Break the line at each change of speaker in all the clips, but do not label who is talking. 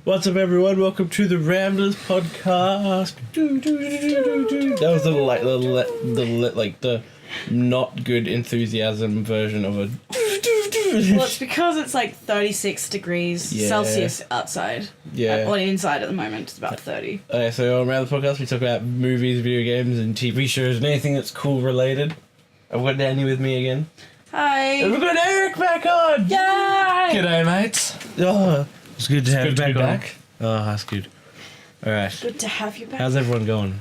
What's up, everyone? Welcome to the Ramblers podcast. That was the not good enthusiasm version of a.
Well, it's because it's like 36 degrees Celsius outside.
Yeah.
Or inside at the moment, it's about 30.
Okay, so on Ramblers podcast, we talk about movies, video games, and TV shows, and anything that's cool related. I've got Danny with me again.
Hi.
And we've got Eric back on.
Yay!
G'day, mates.
Oh, it's good to have you back.
back.
Oh, that's good. All right.
Good to have you back.
How's everyone going?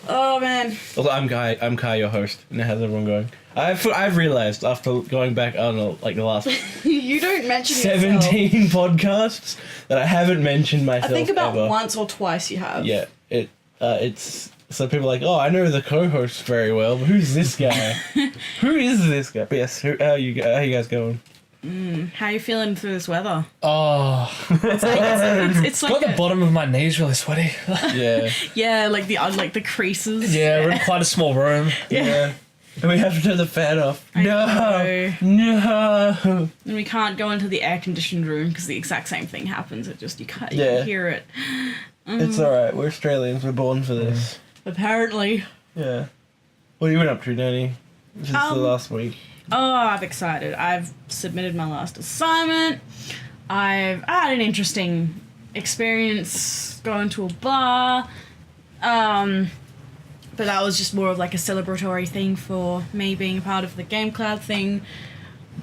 Oh, man.
Also, I'm Kai, your host. And how's everyone going? I've realised after going back, I don't know, like the last
You don't mention
17
yourself.
podcasts that I haven't mentioned myself
I think about
ever.
once or twice you have.
Yeah, it's so people are like, oh, I know the co-host very well, but who's this guy? Who is this guy? But yes, how you guys going?
How are you feeling through this weather?
Oh,
It's like
got the bottom of my knees really sweaty.
Yeah,
yeah, like the creases.
Yeah, we're in quite a small room.
yeah. And we have to turn the fan off.
I
No.
And we can't go into the air-conditioned room because the exact same thing happens. You can't hear it.
It's alright, we're Australians, we're born for this.
Apparently.
Yeah. What have you been up to, Danny? Since the last week.
Oh, I'm excited. I've submitted my last assignment. I had an interesting experience going to a bar. But that was just more of like a celebratory thing for me being a part of the Game Cloud thing.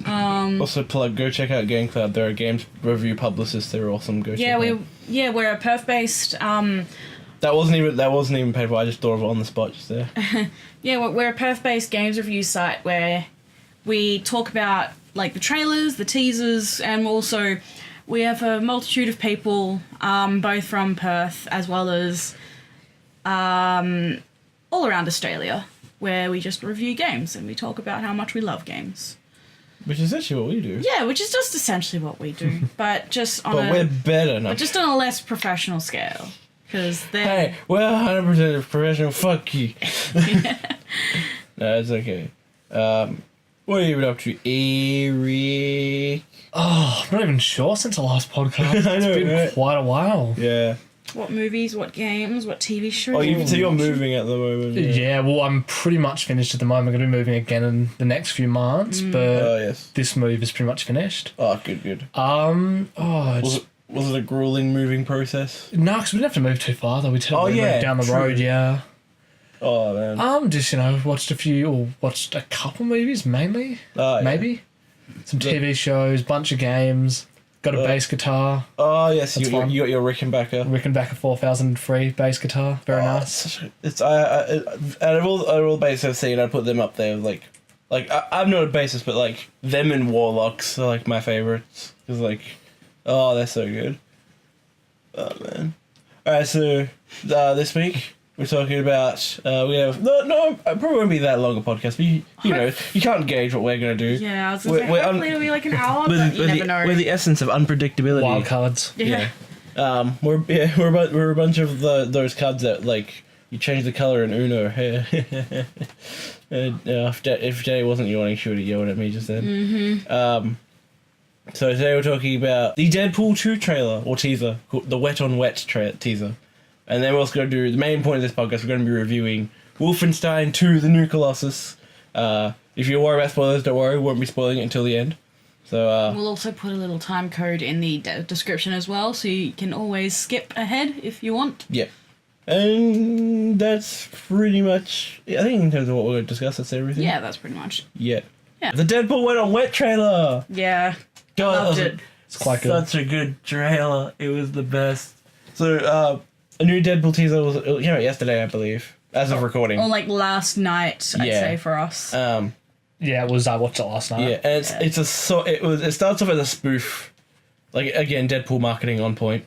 Also go check out Game Cloud. They're a games review publicist. They're awesome. Go check out.
We're a Perth-based.
That wasn't even paid for. I just thought of it on the spot just there.
Yeah, we're a Perth-based games review site where we talk about like the trailers, the teasers, and also we have a multitude of people, both from Perth as well as all around Australia, where we just review games and we talk about how much we love games.
Which is actually what we do.
Yeah, which is just essentially what we do, but just on
we're better now.
but just on a less professional scale, because
Hey, we're 100% professional. Fuck you. No, it's okay. What have you been up to, Eric?
Oh, I'm not even sure since the last podcast.
I know,
it's been
right?
quite a while.
Yeah.
What movies, what games, what TV shows?
Oh, you're moving at the moment.
Yeah, well, I'm pretty much finished at the moment. I'm going to be moving again in the next few months, but
Yes.
this move is pretty much finished.
Oh, good.
Was
Was it a grueling moving process?
No, because we didn't have to move too far, though. We just moved down the
true.
road, yeah.
Oh, man.
Just, watched a couple movies, mainly.
Yeah.
Maybe. Some TV shows, bunch of games. Got a bass guitar.
Oh, yes,
That's
you
fun.
got your Rickenbacker.
Rickenbacker 4000 free bass guitar. Very nice.
It's out of all the basses I've seen, I put them up there. Like I'm not a bassist, but like them and Warlocks are like my favorites. Cause like, oh, they're so good. Oh man. All right, so this week we're talking about we have no, it probably won't be that long a podcast, but you know you can't gauge what we're gonna do.
Yeah, I was gonna say, hopefully it'll be like an hour, but you never know.
We're the essence of unpredictability.
Wild cards.
Yeah.
We're a bunch of those cards that like you change the color in Uno. If Jay wasn't yawning, she would have yelled at me just then. Mm-hmm. So today we're talking about the Deadpool 2 trailer or teaser, the Wet on Wet teaser, and then we're also going to do the main point of this podcast. We're going to be reviewing Wolfenstein 2: The New Colossus. If you're worried about spoilers, don't worry, we won't be spoiling it until the end. So
we'll also put a little time code in the description as well, so you can always skip ahead if you want.
Yeah. And that's pretty much, I think in terms of what we're going to discuss, that's everything.
Yeah, that's pretty much.
Yeah.
Yeah.
The Deadpool Wet on Wet trailer!
Yeah.
God,
Loved it.
It's quite good.
Such a good trailer. It was the best. So, a new Deadpool teaser was, yesterday, I believe, as of recording.
Or like last night, I'd say, for us.
Yeah, it was. I watched it last night.
Yeah, and it starts off as a spoof, like again Deadpool marketing on point.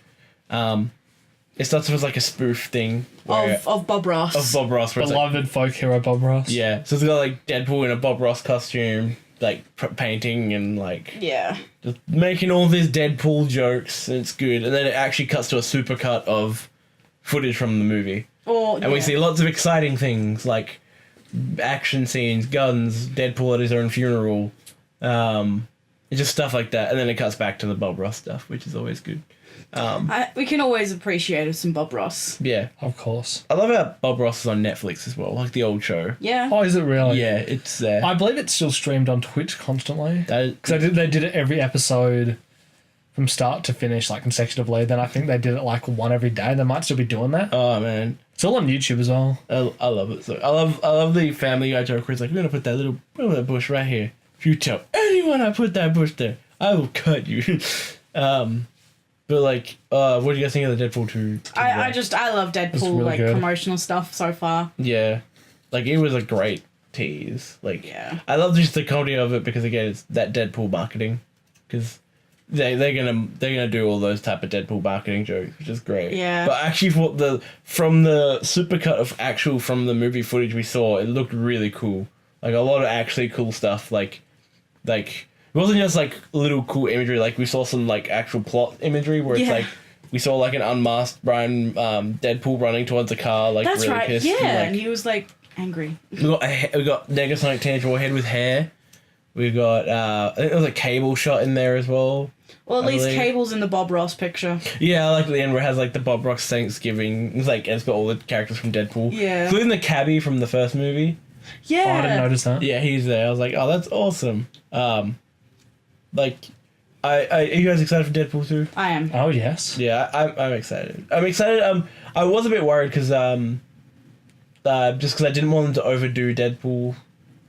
It starts off as like a spoof thing
Of Bob Ross.
of Bob Ross. Where it's like,
Beloved folk hero Bob Ross.
yeah, so it's got like Deadpool in a Bob Ross costume, like painting and like
Yeah.
just making all these Deadpool jokes, and it's good. And then it actually cuts to a supercut of footage from the movie, and we see lots of exciting things like action scenes, guns, Deadpool at his own funeral, just stuff like that. And then it cuts back to the Bob Ross stuff, which is always good.
We can always appreciate some Bob Ross.
Yeah.
Of course.
I love how Bob Ross is on Netflix as well, like the old show.
Yeah.
Oh, is it really?
Yeah, it's there.
I believe it's still streamed on Twitch constantly.
That-
Because they did it every episode from start to finish, like consecutively. Then I think they did it like one every day. They might still be doing that.
Oh man,
It's all on YouTube as well.
I love it. So I love the Family Guy joke where it's like, we're gonna put that little bush right here. If you tell anyone I put that bush there, I will cut you. But like, what do you guys think of the Deadpool 2?
I love Deadpool,
really
like
good.
promotional stuff so far.
Yeah, like it was a great tease. Like,
Yeah.
I love just the comedy of it because again, it's that Deadpool marketing, because they're gonna do all those type of Deadpool marketing jokes, which is great.
Yeah.
But actually, from the supercut of from the movie footage we saw, it looked really cool. Like a lot of actually cool stuff. Like it wasn't just like little cool imagery. Like we saw some like actual plot imagery where it's
Yeah.
like we saw like an unmasked Brian Deadpool running towards a car, like
That's
really
right.
pissed.
Yeah,
And,
and
like,
he was like angry.
we got Negasonic Tangible Head with hair. We got I think there was a Cable shot in there as well.
Well, at
I
least
believe.
Cable's in the Bob Ross picture.
Yeah, I like the end where it has like the Bob Ross Thanksgiving. It's like it's got all the characters from Deadpool.
Yeah.
Including the cabbie from the first movie.
Yeah.
Oh, I didn't notice that.
Yeah, he's there. I was like, oh, that's awesome. Like, are you guys excited for Deadpool 2?
I am.
Oh, yes.
Yeah, I'm excited. I'm excited. I was a bit worried because just because I didn't want them to overdo Deadpool.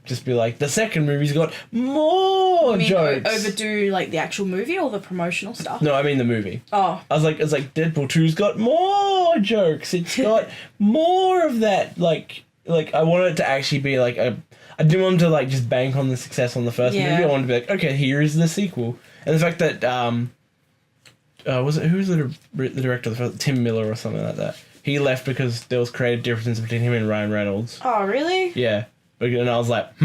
Just be like, the second movie's got more
You mean
jokes.
overdo like the actual movie or the promotional stuff?
No, I mean the movie.
Oh.
It's like Deadpool 2's got more jokes. It's got more of that. Like I wanted it to actually be like I didn't want to like just bank on the success on the first
Yeah.
movie. I wanted to be like, okay, here is the sequel. And the fact that who was the director of the first, Tim Miller or something like that. He left because there was creative differences between him and Ryan Reynolds.
Oh, really?
Yeah. And I was like,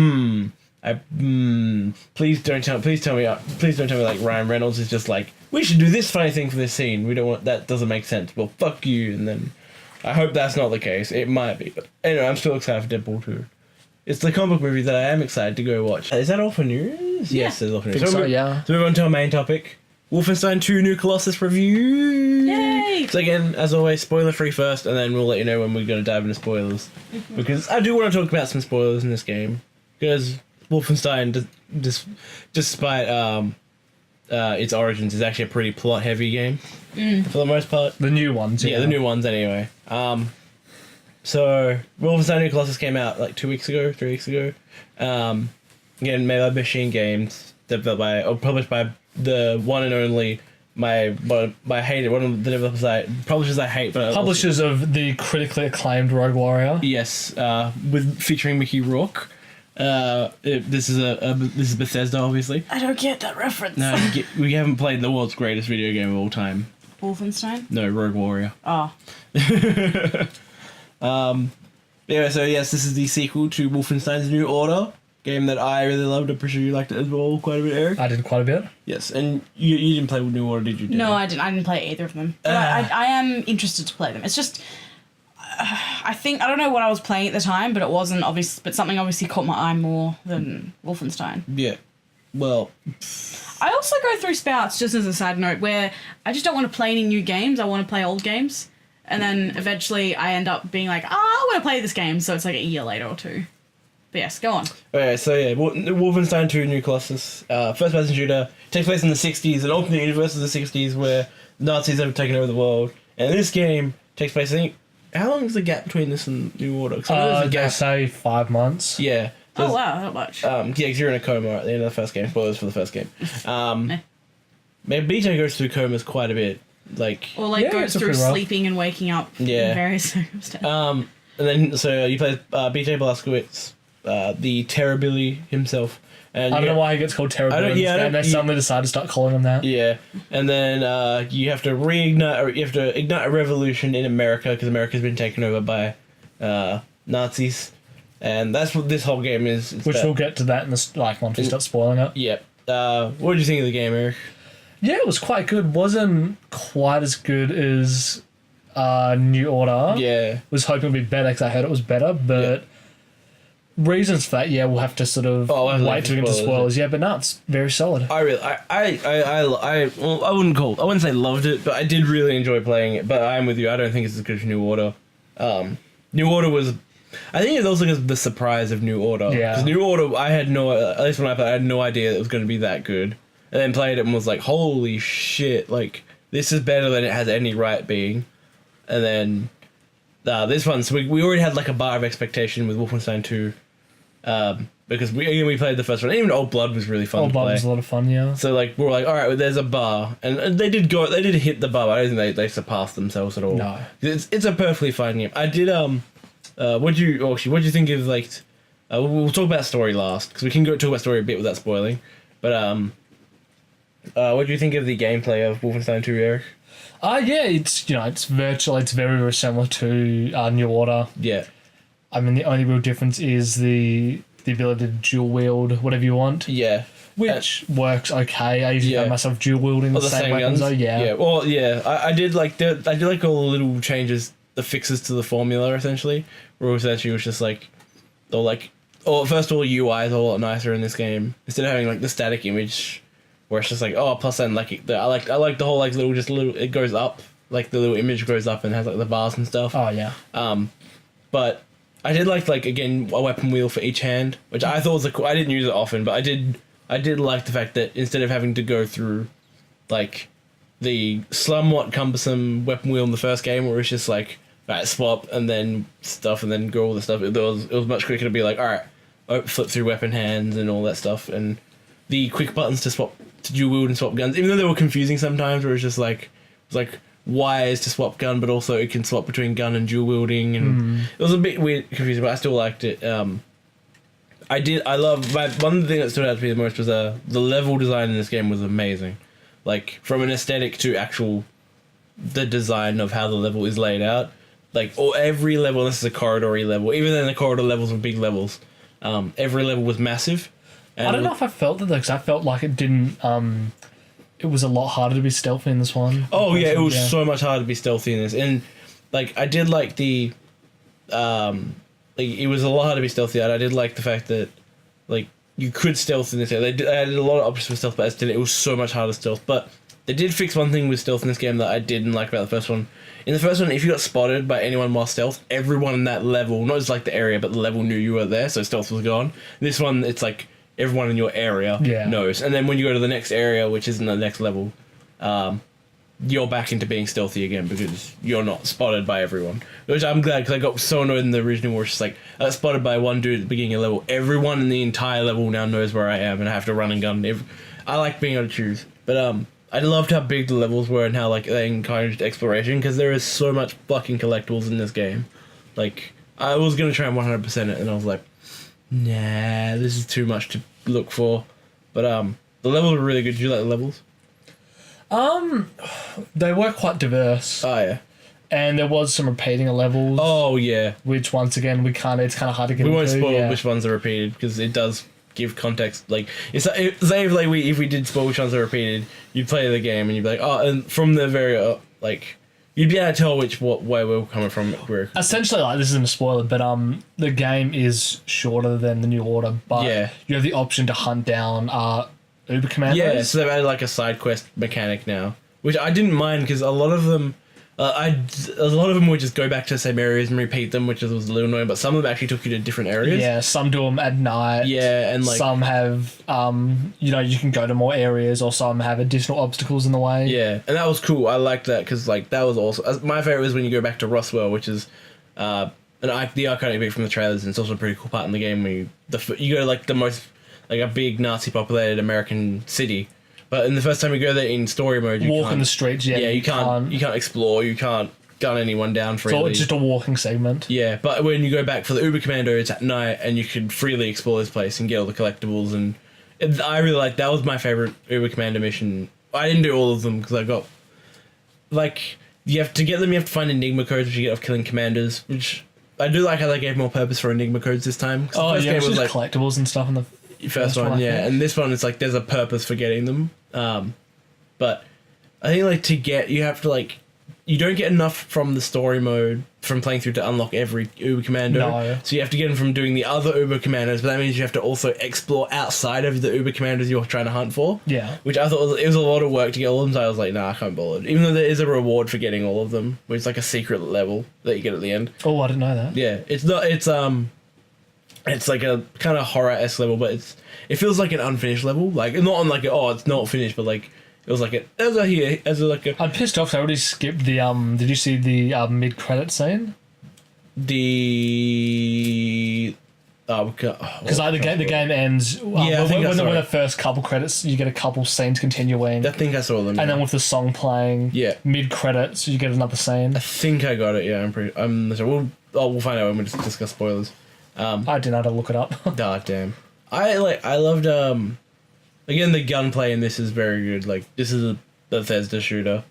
please don't tell me like Ryan Reynolds is just like, we should do this funny thing for this scene. We don't want that, doesn't make sense. Well, fuck you. And then I hope that's not the case. It might be. But anyway, I'm still excited for Deadpool 2. It's the comic book movie that I am excited to go watch. Is that all for news?
Yeah.
Yes, it's all for news.
Think so, yeah.
So move on to our main topic. Wolfenstein 2 New Colossus review.
Yay!
So again, as always, spoiler free first, and then we'll let you know when we're going to dive into spoilers. Because I do want to talk about some spoilers in this game. Because Wolfenstein, despite its origins, is actually a pretty plot heavy game for the most part.
The new ones,
Yeah, the new ones anyway. So Wolfenstein New Colossus came out like 3 weeks ago. Again, made by Machine Games, developed by or published by the one and only my hated one of the developers publishers I hate, but
Publishers of the critically acclaimed Rogue Warrior.
yes, with featuring Mickey Rourke. This is Bethesda, obviously.
I don't get that reference.
No, we haven't played the world's greatest video game of all time.
Wolfenstein?
No, Rogue Warrior.
Oh.
Yeah, so yes, this is the sequel to Wolfenstein's New Order, game that I really loved. I'm pretty sure you liked it as well quite a bit, Eric.
I did quite a bit.
Yes, and you didn't play New Order, did you?
No, I didn't play either of them. But I am interested to play them. It's just, I don't know what I was playing at the time, but it wasn't obvious. But something obviously caught my eye more than Wolfenstein.
Yeah. Well,
I also go through spouts, just as a side note, where I just don't want to play any new games. I want to play old games. And then eventually I end up being like, I want to play this game. So it's like a year later or two. But yes, go on.
okay, so yeah, Wolfenstein 2 New Colossus, first-person shooter, takes place in the 60s, an alternate universe of the 60s where Nazis have taken over the world. And this game takes place, I think, how long is the gap between this and New Order? 'Cause I know there's a
They
gap.
say 5 months.
Yeah.
Oh, wow, not much.
Yeah, because you're in a coma at the end of the first game. Spoilers for the first game. Maybe BJ goes through comas quite a bit. Like,
Or like
Yeah,
goes
it's
through
pretty rough.
sleeping and waking up
Yeah.
in various circumstances.
and then so you play BJ Blazkowicz, the Terrorbilly himself. And
I don't
you-
know why he gets called Terrible.
I don't- yeah, I don't-
and they suddenly decide to start calling him that.
Yeah, and then you have to ignite a revolution in America because America's been taken over by Nazis, and that's what this whole game is. It's
Which
about-
we'll get to that in this, like, once we start spoiling it.
Yep. What did you think of the game, Eric?
Yeah, it was quite good. Wasn't quite as good as New Order.
Yeah.
Was hoping it'd be better because I heard it was better, but reasons for that, we'll have to sort of wait to get into spoilers. Yeah, but no, it's very solid.
I wouldn't say loved it, but I did really enjoy playing it. But I'm with you. I don't think it's as good as New Order. New Order was, I think it also was the surprise of New Order.
Yeah.
Because New Order, at least when I played, I had no idea it was going to be that good. And then played it and was like, holy shit, like, this is better than it has any right being. And then this one, so we already had like a bar of expectation with Wolfenstein 2. Because we played the first one. Even Old Blood was really fun to play.
Old Blood was a lot of fun, yeah.
So like we're like, all right, well, there's a bar, and they did hit the bar. But I don't think they surpassed themselves at all.
No,
it's a perfectly fine game. I did what do you think of like? We'll talk about story last because we can talk about story a bit without spoiling. But what do you think of the gameplay of Wolfenstein 2, Eric?
Yeah, it's it's very, very similar to New Order.
Yeah.
I mean, the only real difference is the ability to dual wield whatever you want.
Yeah.
Which works okay. I usually find myself dual wielding the same weapons though. Yeah.
Yeah. Well, yeah. I did like all the little changes, the fixes to the formula essentially. Where essentially it was just like, first of all, UI is a lot nicer in this game instead of having like the static image, where it's just like plus then like I like the whole like little it goes up, like the little image goes up and has like the bars and stuff.
Oh yeah.
But I did like again a weapon wheel for each hand, which I thought was I didn't use it often, but I did like the fact that instead of having to go through like the somewhat cumbersome weapon wheel in the first game, where it's just like swap and then stuff and then go all the stuff, it was much quicker to be like, all right, flip through weapon hands and all that stuff, and the quick buttons to dual wield and swap guns, even though they were confusing sometimes, where it's just like Y is to swap gun, but also it can swap between gun and dual wielding, and it was a bit weird, confusing, but I still liked it. One of the things that stood out to me the most was the level design in this game was amazing, like from an aesthetic to the design of how the level is laid out, every level, this is a corridor-y level, even then the corridor levels were big levels, every level was massive. And
I don't know if I felt that though, because I felt like it didn't. It was a lot harder to be stealthy in this one.
Oh yeah, it was so much harder to be stealthy in this, and I did like the, it was a lot harder to be stealthy. And I did like the fact that, you could stealth in this game. They added a lot of options for stealth, but it was so much harder to stealth. But they did fix one thing with stealth in this game that I didn't like about the first one. In the first one, if you got spotted by anyone while stealth, everyone in that level, not just the area, but the level knew you were there, so stealth was gone. This one, it's everyone in your area knows. And then when you go to the next area, which isn't the next level, you're back into being stealthy again because you're not spotted by everyone. Which I'm glad, because I got so annoyed in the original where it's just I got spotted by one dude at the beginning of the level. Everyone in the entire level now knows where I am and I have to run and gun. I like being able to choose. But I loved how big the levels were and how they encouraged exploration, because there is so much fucking collectibles in this game. I was going to try and 100% it, and I was like, nah, this is too much to look for. But the levels were really good. Did you like the levels?
They were quite diverse.
Oh yeah.
And there was some repeating of levels.
Oh yeah.
Which once again it's kind of hard to get into.
We won't spoil which ones are repeated, because it does give context. If we did spoil which ones are repeated, you'd play the game and you'd be like, oh, and from the very you'd be able to tell what way we're coming from.
Essentially, this isn't a spoiler, but the game is shorter than the New Order, but you have the option to hunt down Uber commandos.
Yeah, so they've added a side quest mechanic now, which I didn't mind, because a lot of them, would just go back to the same areas and repeat them, which was a little annoying. But some of them actually took you to different areas.
Yeah, some do them at night.
Yeah, and
some have, you can go to more areas, or some have additional obstacles in the way.
Yeah, and that was cool. I liked that, because that was awesome. My favorite was when you go back to Roswell, which is the iconic bit from the trailers, and it's also a pretty cool part in the game where you go to the most a big Nazi populated American city. But in the first time you go there in story mode, you
walk in the streets. Yeah,
you can't explore. You can't gun anyone down freely.
So it's just a walking segment.
Yeah, but when you go back for the Uber Commando, it's at night, and you can freely explore this place and get all the collectibles. And I really that was my favorite Uber Commando mission. I didn't do all of them because I got you have to get them. You have to find Enigma codes, which you get off killing commanders. Which I do like how they gave more purpose for Enigma codes this time.
Oh, the first game was collectibles and stuff in the
first one, yeah, and this one it's there's a purpose for getting them. But I think to get, you have to you don't get enough from the story mode from playing through to unlock every Uber Commando.
No.
So you have to get them from doing the other Uber Commandos, but that means you have to also explore outside of the Uber Commandos you're trying to hunt for.
Yeah.
Which I thought it was a lot of work to get all of them, so I was like, nah, I can't bother. Even though there is a reward for getting all of them, which is like a secret level that you get at the end.
Oh, I didn't know that.
Yeah, it's like a kind of horror-esque level, but it feels like an unfinished level. Like, not on like, it's not finished, but like, it was like
I'm pissed off. I already skipped the Did you see the mid-credit scene?
Because
the game ends. When the first couple credits, you get a couple scenes continuing.
I think I saw them.
And then with the song playing, mid credits, you get another scene.
I think I got it. Yeah, I'm not sure. We'll find out when we discuss spoilers.
I didn't have to look it up.
God damn. I loved again, the gunplay in this is very good. Like, this is a Bethesda shooter,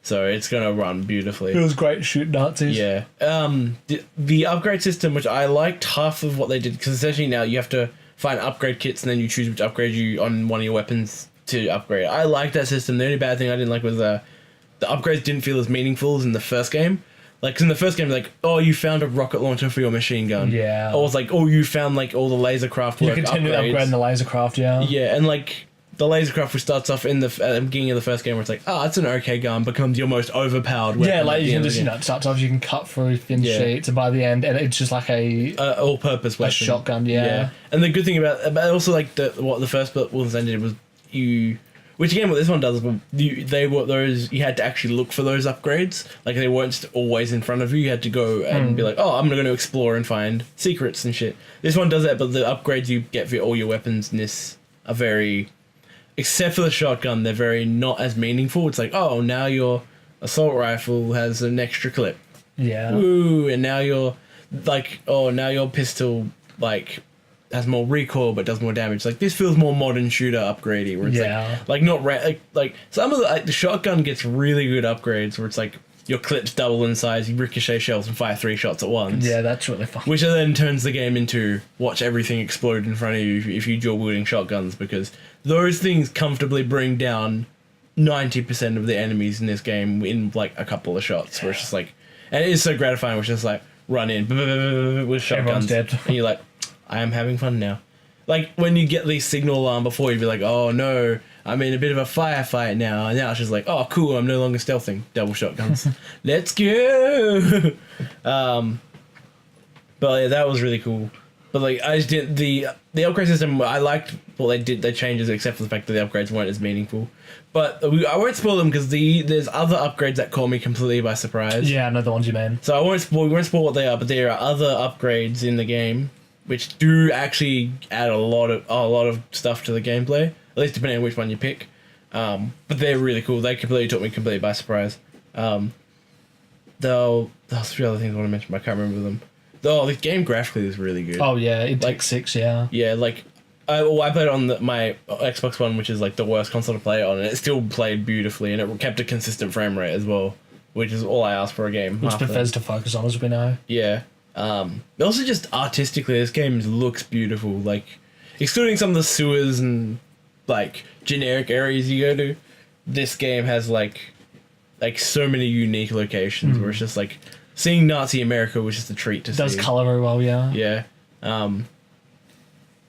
so it's gonna run beautifully.
It was great shooting Nazis.
Yeah. The upgrade system, which I liked half of what they did, because essentially now you have to find upgrade kits and then you choose which upgrade you on one of your weapons to upgrade. I liked that system. The only bad thing I didn't like was the upgrades didn't feel as meaningful as in the first game. Like, 'cause in the first game, like, oh, you found a rocket launcher for your machine gun.
Yeah.
Or it's like, oh, you found, like, all the laser craft work
You continue upgrading the laser craft, yeah.
Yeah, and, like, the laser craft, which starts off at the beginning of the first game, where it's like, it's an okay gun, becomes your most overpowered weapon.
Yeah, like, you can just, it starts off, you can cut through thin sheets, and by the end, and it's just like a
all-purpose weapon.
A shotgun, yeah.
And the good thing but also, like, what the first Wolfenstein did was which again, what this one does is you had to actually look for those upgrades. Like, they weren't just always in front of you. You had to go and be like, I'm going to explore and find secrets and shit. This one does that, but the upgrades you get for all your weapons in this are very, except for the shotgun, they're very not as meaningful. It's like, now your assault rifle has an extra clip.
Yeah.
Ooh, and now your pistol, like, has more recoil but does more damage. Like, this feels more modern shooter upgradey, where it's like not like some of the shotgun gets really good upgrades where it's like your clips double in size, you ricochet shells and fire 3 shots at once.
Yeah, that's really fun.
Which then turns the game into watch everything explode in front of you if you dual wielding shotguns, because those things comfortably bring down 90% of the enemies in this game in like a couple of shots. Where it's just like, and it is so gratifying. Which is like run in with shotguns, and you're like, I am having fun now. Like, when you get the signal alarm before, you'd be like, oh no, I'm in a bit of a firefight now. And now it's just like, oh cool, I'm no longer stealthing. Double shotguns. Let's go! But yeah, that was really cool. But like, I just did the upgrade system, I liked what they did, they changes, except for the fact that the upgrades weren't as meaningful. But I won't spoil them, because there's other upgrades that caught me completely by surprise.
Yeah, I know the ones you mean.
So we won't spoil what they are, but there are other upgrades in the game which do actually add a lot of stuff to the gameplay, at least depending on which one you pick. But they're really cool. They took me completely by surprise. Though there's 3 other things I want to mention, but I can't remember them. Though the game graphically is really good.
Oh yeah, it takes 6, yeah.
Yeah, like I played it on my Xbox One, which is like the worst console to play it on, and it still played beautifully, and it kept a consistent frame rate as well, which is all I asked for a game.
Which Bethesda focus on, as we know.
Yeah. Also just artistically, this game looks beautiful. Like, excluding some of the sewers and like generic areas you go to, this game has like so many unique locations where it's just like seeing Nazi America was just a treat to see.
It does colour very well, yeah.
Yeah. And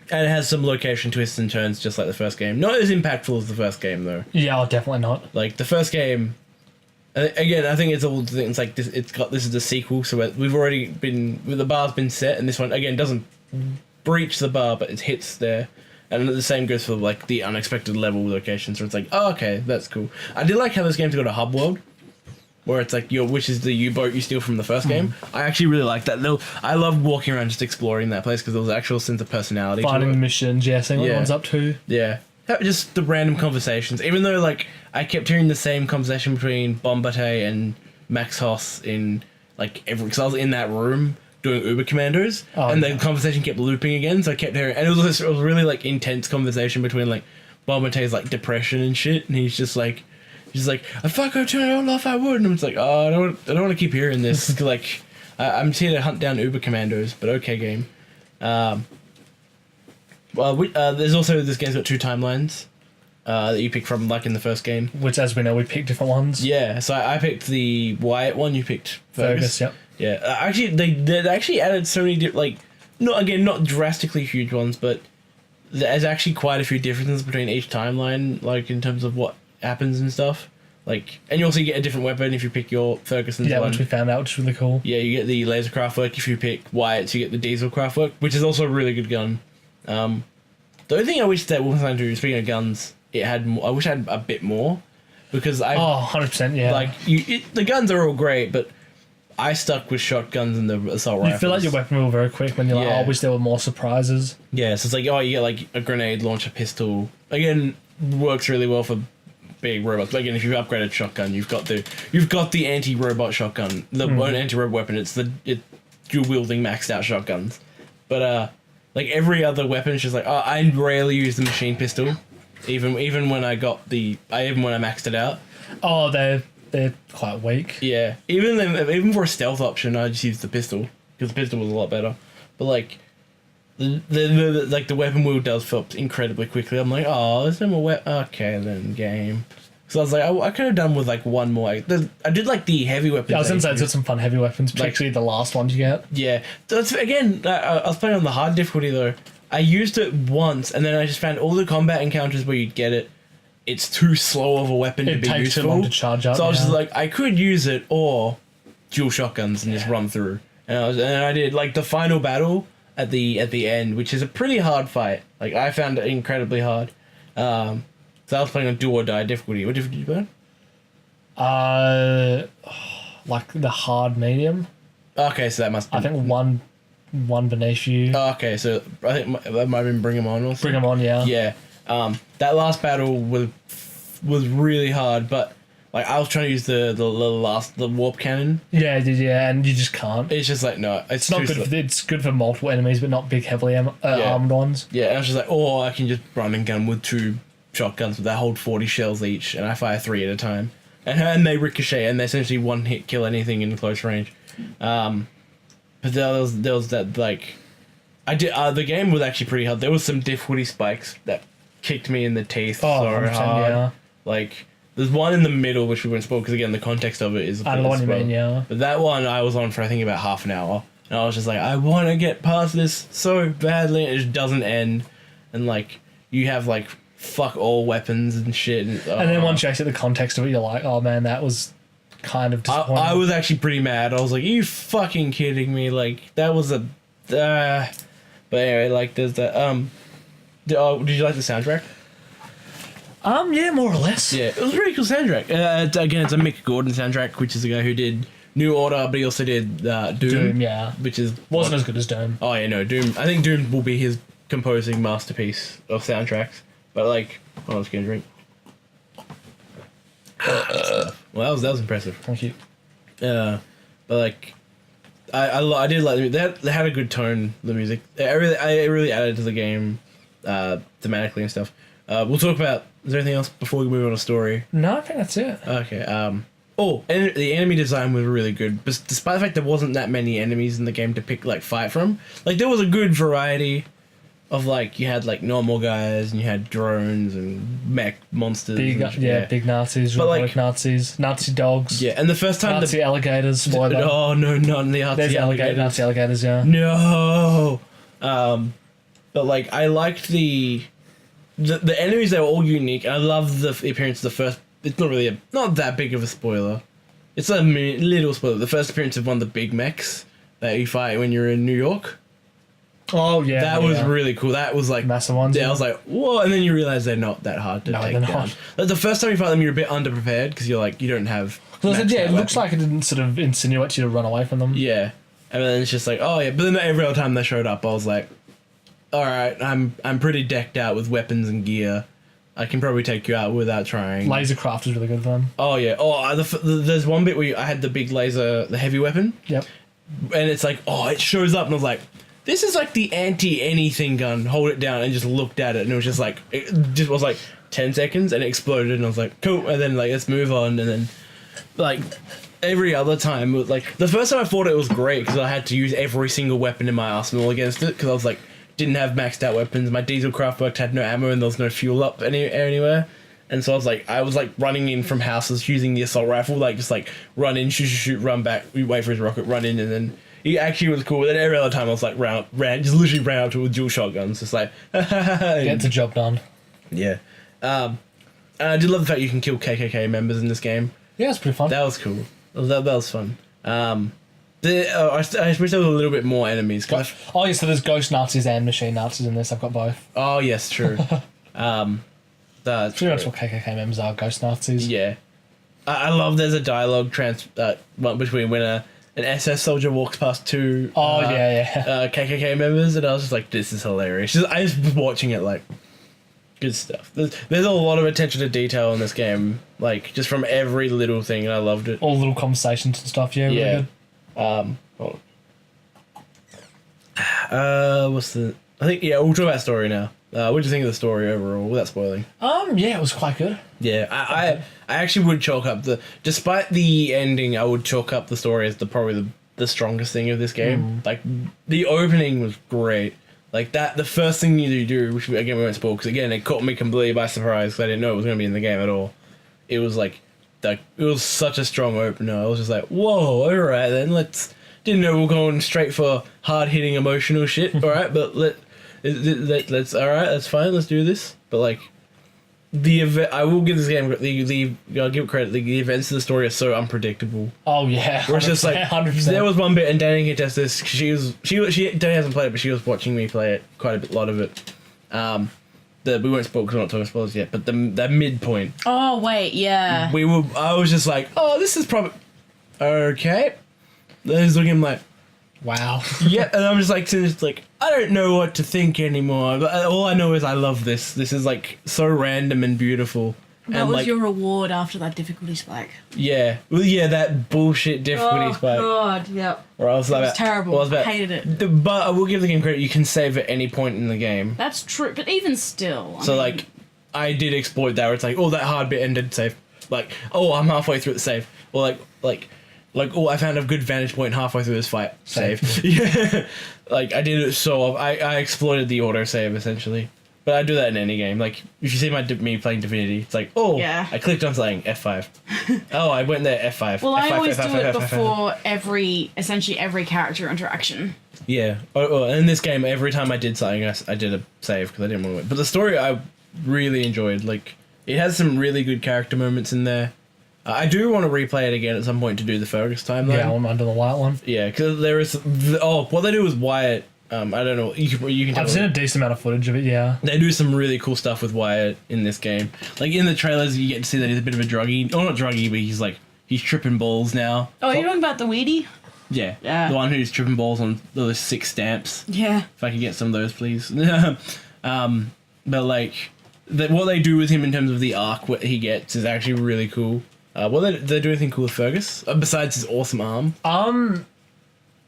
it has some location twists and turns just like the first game. Not as impactful as the first game though.
Yeah, definitely not.
Like the first game. Again, I think it's all things like this. This is the sequel, so we've already the bar's been set, and this one again doesn't breach the bar, but it hits there, and the same goes for like the unexpected level locations. So it's like, oh, okay, that's cool. I did like how this game's got a hub world, where it's like which is the U-boat you steal from the first game. I actually really like that. I love walking around just exploring that place because there was actual sense of personality.
Finding
to it.
missions, seeing what one's up to.
Yeah. Just the random conversations, even though like I kept hearing the same conversation between Bombate and Max Hoss in like because I was in that room doing Uber Commandos, the conversation kept looping again, so I kept hearing, and it was really like intense conversation between like Bombate's like depression and shit, and he's like, if I could turn it on off, I would, and I'm just like, I don't want to keep hearing this, 'cause, like I'm here to hunt down Uber Commandos, but okay, game. Well, there's also, this game's got 2 timelines. that you pick from, like in the first game.
Which, as we know, we picked different ones.
Yeah, so I picked the Wyatt one. You picked Fergus.
Yep.
Yeah, actually, they actually added so many like, not drastically huge ones, but there's actually quite a few differences between each timeline, like in terms of what happens and stuff. Like, and you also get a different weapon if you pick your Ferguson's one.
Which we found out, which is really cool.
Yeah, you get the laser Kraftwerk. If you pick Wyatt's, you get the diesel Kraftwerk, which is also a really good gun. The only thing I wish that Wolfenstein 2, speaking of guns, it had more, I wish it had a bit more, because
100%, yeah.
like the guns are all great, but I stuck with shotguns and the assault rifles.
You feel like your weapon will very quick when you're like,
Yeah.
I wish there were more surprises.
Yeah, so it's like, you get like a grenade launcher pistol. Again, works really well for big robots. But again, if you've upgraded shotgun, you've got the anti-robot shotgun, the anti-robot weapon. It's dual wielding maxed out shotguns. But like every other weapon, it's just like, I rarely use the machine pistol, even when I maxed it out.
Oh, they're quite weak.
Yeah, even for a stealth option, I just used the pistol because the pistol was a lot better. But like the weapon wheel does fill up incredibly quickly. I'm like, there's no more weapon. Okay, then game. So I was like, I could have done with like one more. I did like the heavy weapons.
Yeah, I was gonna say it's got some fun heavy weapons, particularly the last ones you get.
Yeah, that's again. I was playing on the hard difficulty though. I used it once, and then I just found all the combat encounters where you'd get it. It's too slow of a weapon to be useful. It takes too long
to charge up.
So I was just like, I could use it or dual shotguns and just run through. And I did like the final battle at the end, which is a pretty hard fight. Like I found it incredibly hard. So I was playing on do or die difficulty. What difficulty did you
burn? Like the hard medium.
Okay, so that must be...
I think one beneath you.
Okay, so I think that might have been Bring 'em On or something.
Bring 'em On, yeah.
Yeah. That last battle was really hard, but like I was trying to use the warp cannon.
Yeah, and you just can't.
It's just like no,
it's not good. It's good for multiple enemies, but not big, heavily armed ones.
Yeah, and I was just like, I can just run and gun with 2 shotguns, but they hold 40 shells each, and I fire 3 at a time, and they ricochet, and they essentially one hit kill anything in close range. But there was that like, I did the game was actually pretty hard. There was some difficulty spikes that kicked me in the teeth so hard.
Yeah.
Like there's one in the middle which we won't spoil because again the context of it is.
I know what you mean, yeah.
But that one I was on for I think about half an hour, and I was just like, I want to get past this so badly, and it just doesn't end, and like you have like fuck all weapons and shit, and
then once you actually get the context of it, you're like, oh man, that was kind of disappointing.
I was actually pretty mad. I was like, are you fucking kidding me? Like that was a. But anyway, like there's that. Did you like the soundtrack?
Yeah, more or less.
Yeah, it was a really cool soundtrack. Again, it's a Mick Gordon soundtrack, which is the guy who did New Order, but he also did Doom.
Doom, yeah.
Which
wasn't as good as Doom.
Oh yeah, no, Doom. I think Doom will be his composing masterpiece of soundtracks. But like, I was getting a drink. Well, that was impressive.
Thank you.
But like, I did like they had a good tone. The music, I really added to the game, thematically and stuff. We'll talk about. Is there anything else before we move on to story?
No, I think that's it.
Okay. And the enemy design was really good, but despite the fact there wasn't that many enemies in the game to fight from, like there was a good variety of like you had like normal guys and you had drones and mech monsters.
Big Nazis,
but
robotic
like
Nazis, Nazi dogs.
Yeah, and the first time
Nazi alligators. Spoiler.
Oh no, not the Nazi alligators.
Nazi alligators. Yeah.
No. But like I liked the enemies. They were all unique. And I love the appearance of the first. It's not really not that big of a spoiler. It's a little spoiler. The first appearance of one of the big mechs that you fight when you're in New York.
Oh yeah,
that was really cool. That was like
massive ones.
Yeah, I was like, whoa! And then you realize they're not that hard to take down. Like the first time you fight them, you're a bit underprepared because you're like you don't have.
It looks like it didn't sort of insinuate you to run away from them.
Yeah, and then it's just like, oh yeah. But then every other time they showed up, I was like, all right, I'm pretty decked out with weapons and gear. I can probably take you out without trying.
Lasercraft is really good for them.
Oh yeah. Oh, there's one bit where I had the big laser, the heavy weapon.
Yep.
And it's like, it shows up, and I was like, this is like the anti-anything gun. Hold it down and just looked at it, and it was just like, it just was like 10 seconds, and it exploded, and I was like, cool. And then like, let's move on, and then like every other time, like the first time I fought it was great because I had to use every single weapon in my arsenal against it because I was like, didn't have maxed out weapons. My diesel Kraftwerk had no ammo, and there was no fuel up anywhere. And so I was running in from houses using the assault rifle, just run in, shoot, run back, wait for his rocket, run in, and then he actually was cool. Then every other time I was just literally ran up to with dual shotguns, just like,
Get the job done.
Yeah. And I did love the fact you can kill KKK members in this game.
Yeah, it's pretty fun.
That was cool. That was fun. I wish there was a little bit more enemies.
Oh, yeah, so there's ghost Nazis and machine Nazis in this. I've got both.
Oh, yes, true. That's
pretty much what KKK members are, ghost Nazis.
Yeah. I love there's a dialogue between when an SS soldier walks past two KKK members, and I was just like, this is hilarious. I was watching it good stuff. There's a lot of attention to detail in this game, just from every little thing, and I loved it.
All the little conversations and stuff, yeah. Really good.
Hold on. We'll talk about story now. What do you think of the story overall, without spoiling?
Yeah, it was quite good.
Yeah, I actually would chalk up despite the ending, I would chalk up the story as probably the strongest thing of this game. The opening was great. The first thing you do, which again we won't spoil, because again it caught me completely by surprise because I didn't know it was going to be in the game at all. It was it was such a strong opener. I was just like, whoa, all right then, didn't know we were going straight for hard hitting emotional shit. All right, but let's all right, that's fine. Let's do this. But the event, I will give this game I'll give it credit. The events of the story are so unpredictable.
Oh yeah,
where it's just
100%.
There was one bit, and Danny can test this. She Danny hasn't played it, but she was watching me play it quite a lot of it. We won't spoil because we're not talking spoilers yet. But the midpoint.
Oh wait, yeah.
I was just like, oh, this is probably okay. Then he's looking like,
wow.
Yeah, and I'm just I don't know what to think anymore. But all I know is I love this. This is so random and beautiful.
That
and
was your reward after that difficulty spike.
Yeah, well, yeah, that bullshit difficulty spike.
Oh god, yep.
Or I was
it was terrible. I hated it.
But I will give the game credit. You can save at any point in the game.
That's true, but even still.
I mean, I did exploit that. Where it's oh, that hard bit ended. Save. Oh, I'm halfway through the save. Or oh, I found a good vantage point halfway through this fight. Save. Yeah. I did it I exploited the auto save essentially. But I do that in any game. If you see me playing Divinity, it's
yeah.
I clicked on something, F5. Oh, I went there, F5.
Well,
F5,
I always
F5,
do it
F5,
before essentially every character interaction.
Yeah. In this game, every time I did something, I did a save because I didn't want to win. But the story I really enjoyed. It has some really good character moments in there. I do want to replay it again at some point to do the Fergus timeline.
Yeah, I'm under the Wyatt one.
Yeah, because there is... what they do with Wyatt... I don't know. You can.
I've seen a decent amount of footage of it. Yeah,
they do some really cool stuff with Wyatt in this game. In the trailers, you get to see that he's a bit of a druggie. Oh, not druggie, but he's tripping balls now.
Oh, you're talking about the weedy?
Yeah, the one who's tripping balls on those 6 stamps.
Yeah.
If I could get some of those, please. But what they do with him in terms of the arc, what he gets, is actually really cool. They do anything cool with Fergus besides his awesome arm?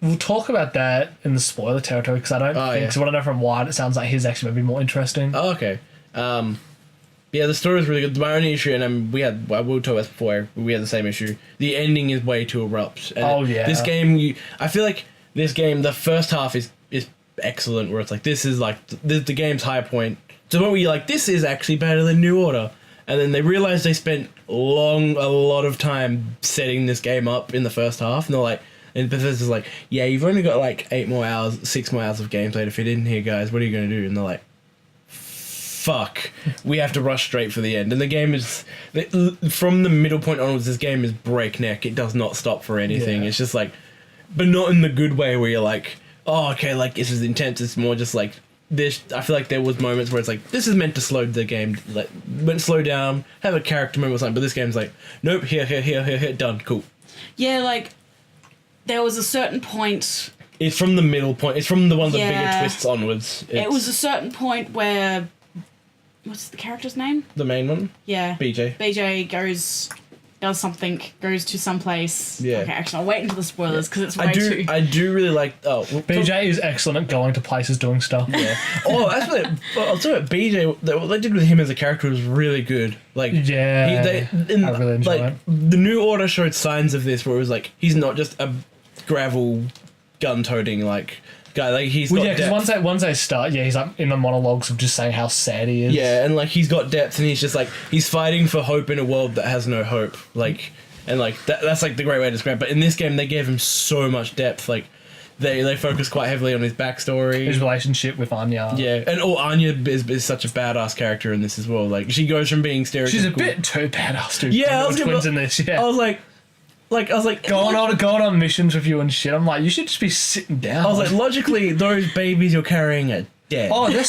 We'll talk about that in the spoiler territory because I don't think... Because what I know from Wyatt, it sounds like his actually might be more interesting.
Oh, okay. Yeah, the story is really good. My only issue, and I will talk about this before, we had the same issue. The ending is way too abrupt. And this game, I feel like this game, the first half is excellent, where it's this is the game's high point. So when you're this is actually better than New Order. And then they realized they spent a lot of time setting this game up in the first half, and they're and Bethesda's yeah, you've only got 6 more hours of gameplay to fit in here, guys. What are you going to do? And they're fuck, we have to rush straight for the end. And the game is, from the middle point onwards, this game is breakneck. It does not stop for anything. Yeah. It's just but not in the good way where you're oh, okay, this is intense. It's more just this. I feel there was moments where it's this is meant to slow the game, slow down, have a character moment or something. But this game's nope, here, done, cool.
Yeah, there was a certain point...
It's from the middle point. It's from the one of the bigger twists onwards.
It was a certain point where... What's the character's name?
The main one?
Yeah.
BJ.
BJ does something, goes to some place.
Yeah.
Okay, actually, I'll wait until the spoilers because it's way too...
I do really
BJ is excellent at going to places doing stuff.
Yeah. That's what... I'll tell you what, BJ, what they did with him as a character was really good.
I really enjoy it.
The New Order showed signs of this where it was he's not just a gravel gun-toting guy. Like he's
Well,
got
yeah, because
depth.
once they start, he's like in the monologues of just saying how sad he is.
Yeah, and like he's got depth, and he's just like he's fighting for hope in a world that has no hope. Like, and like that's like the great way to describe it. But in this game, they gave him so much depth. Like they focus quite heavily on his backstory,
his relationship with Anya.
Yeah, and Anya is such a badass character in this as well. Like she goes from being stereotypical.
She's a bit too badass. Dude.
Yeah, I was
twins
gonna,
in this. Yeah,
I was like
going on missions with you and shit. I'm like, you should just be sitting down.
I was like, logically, those babies you're carrying are dead.
oh, they're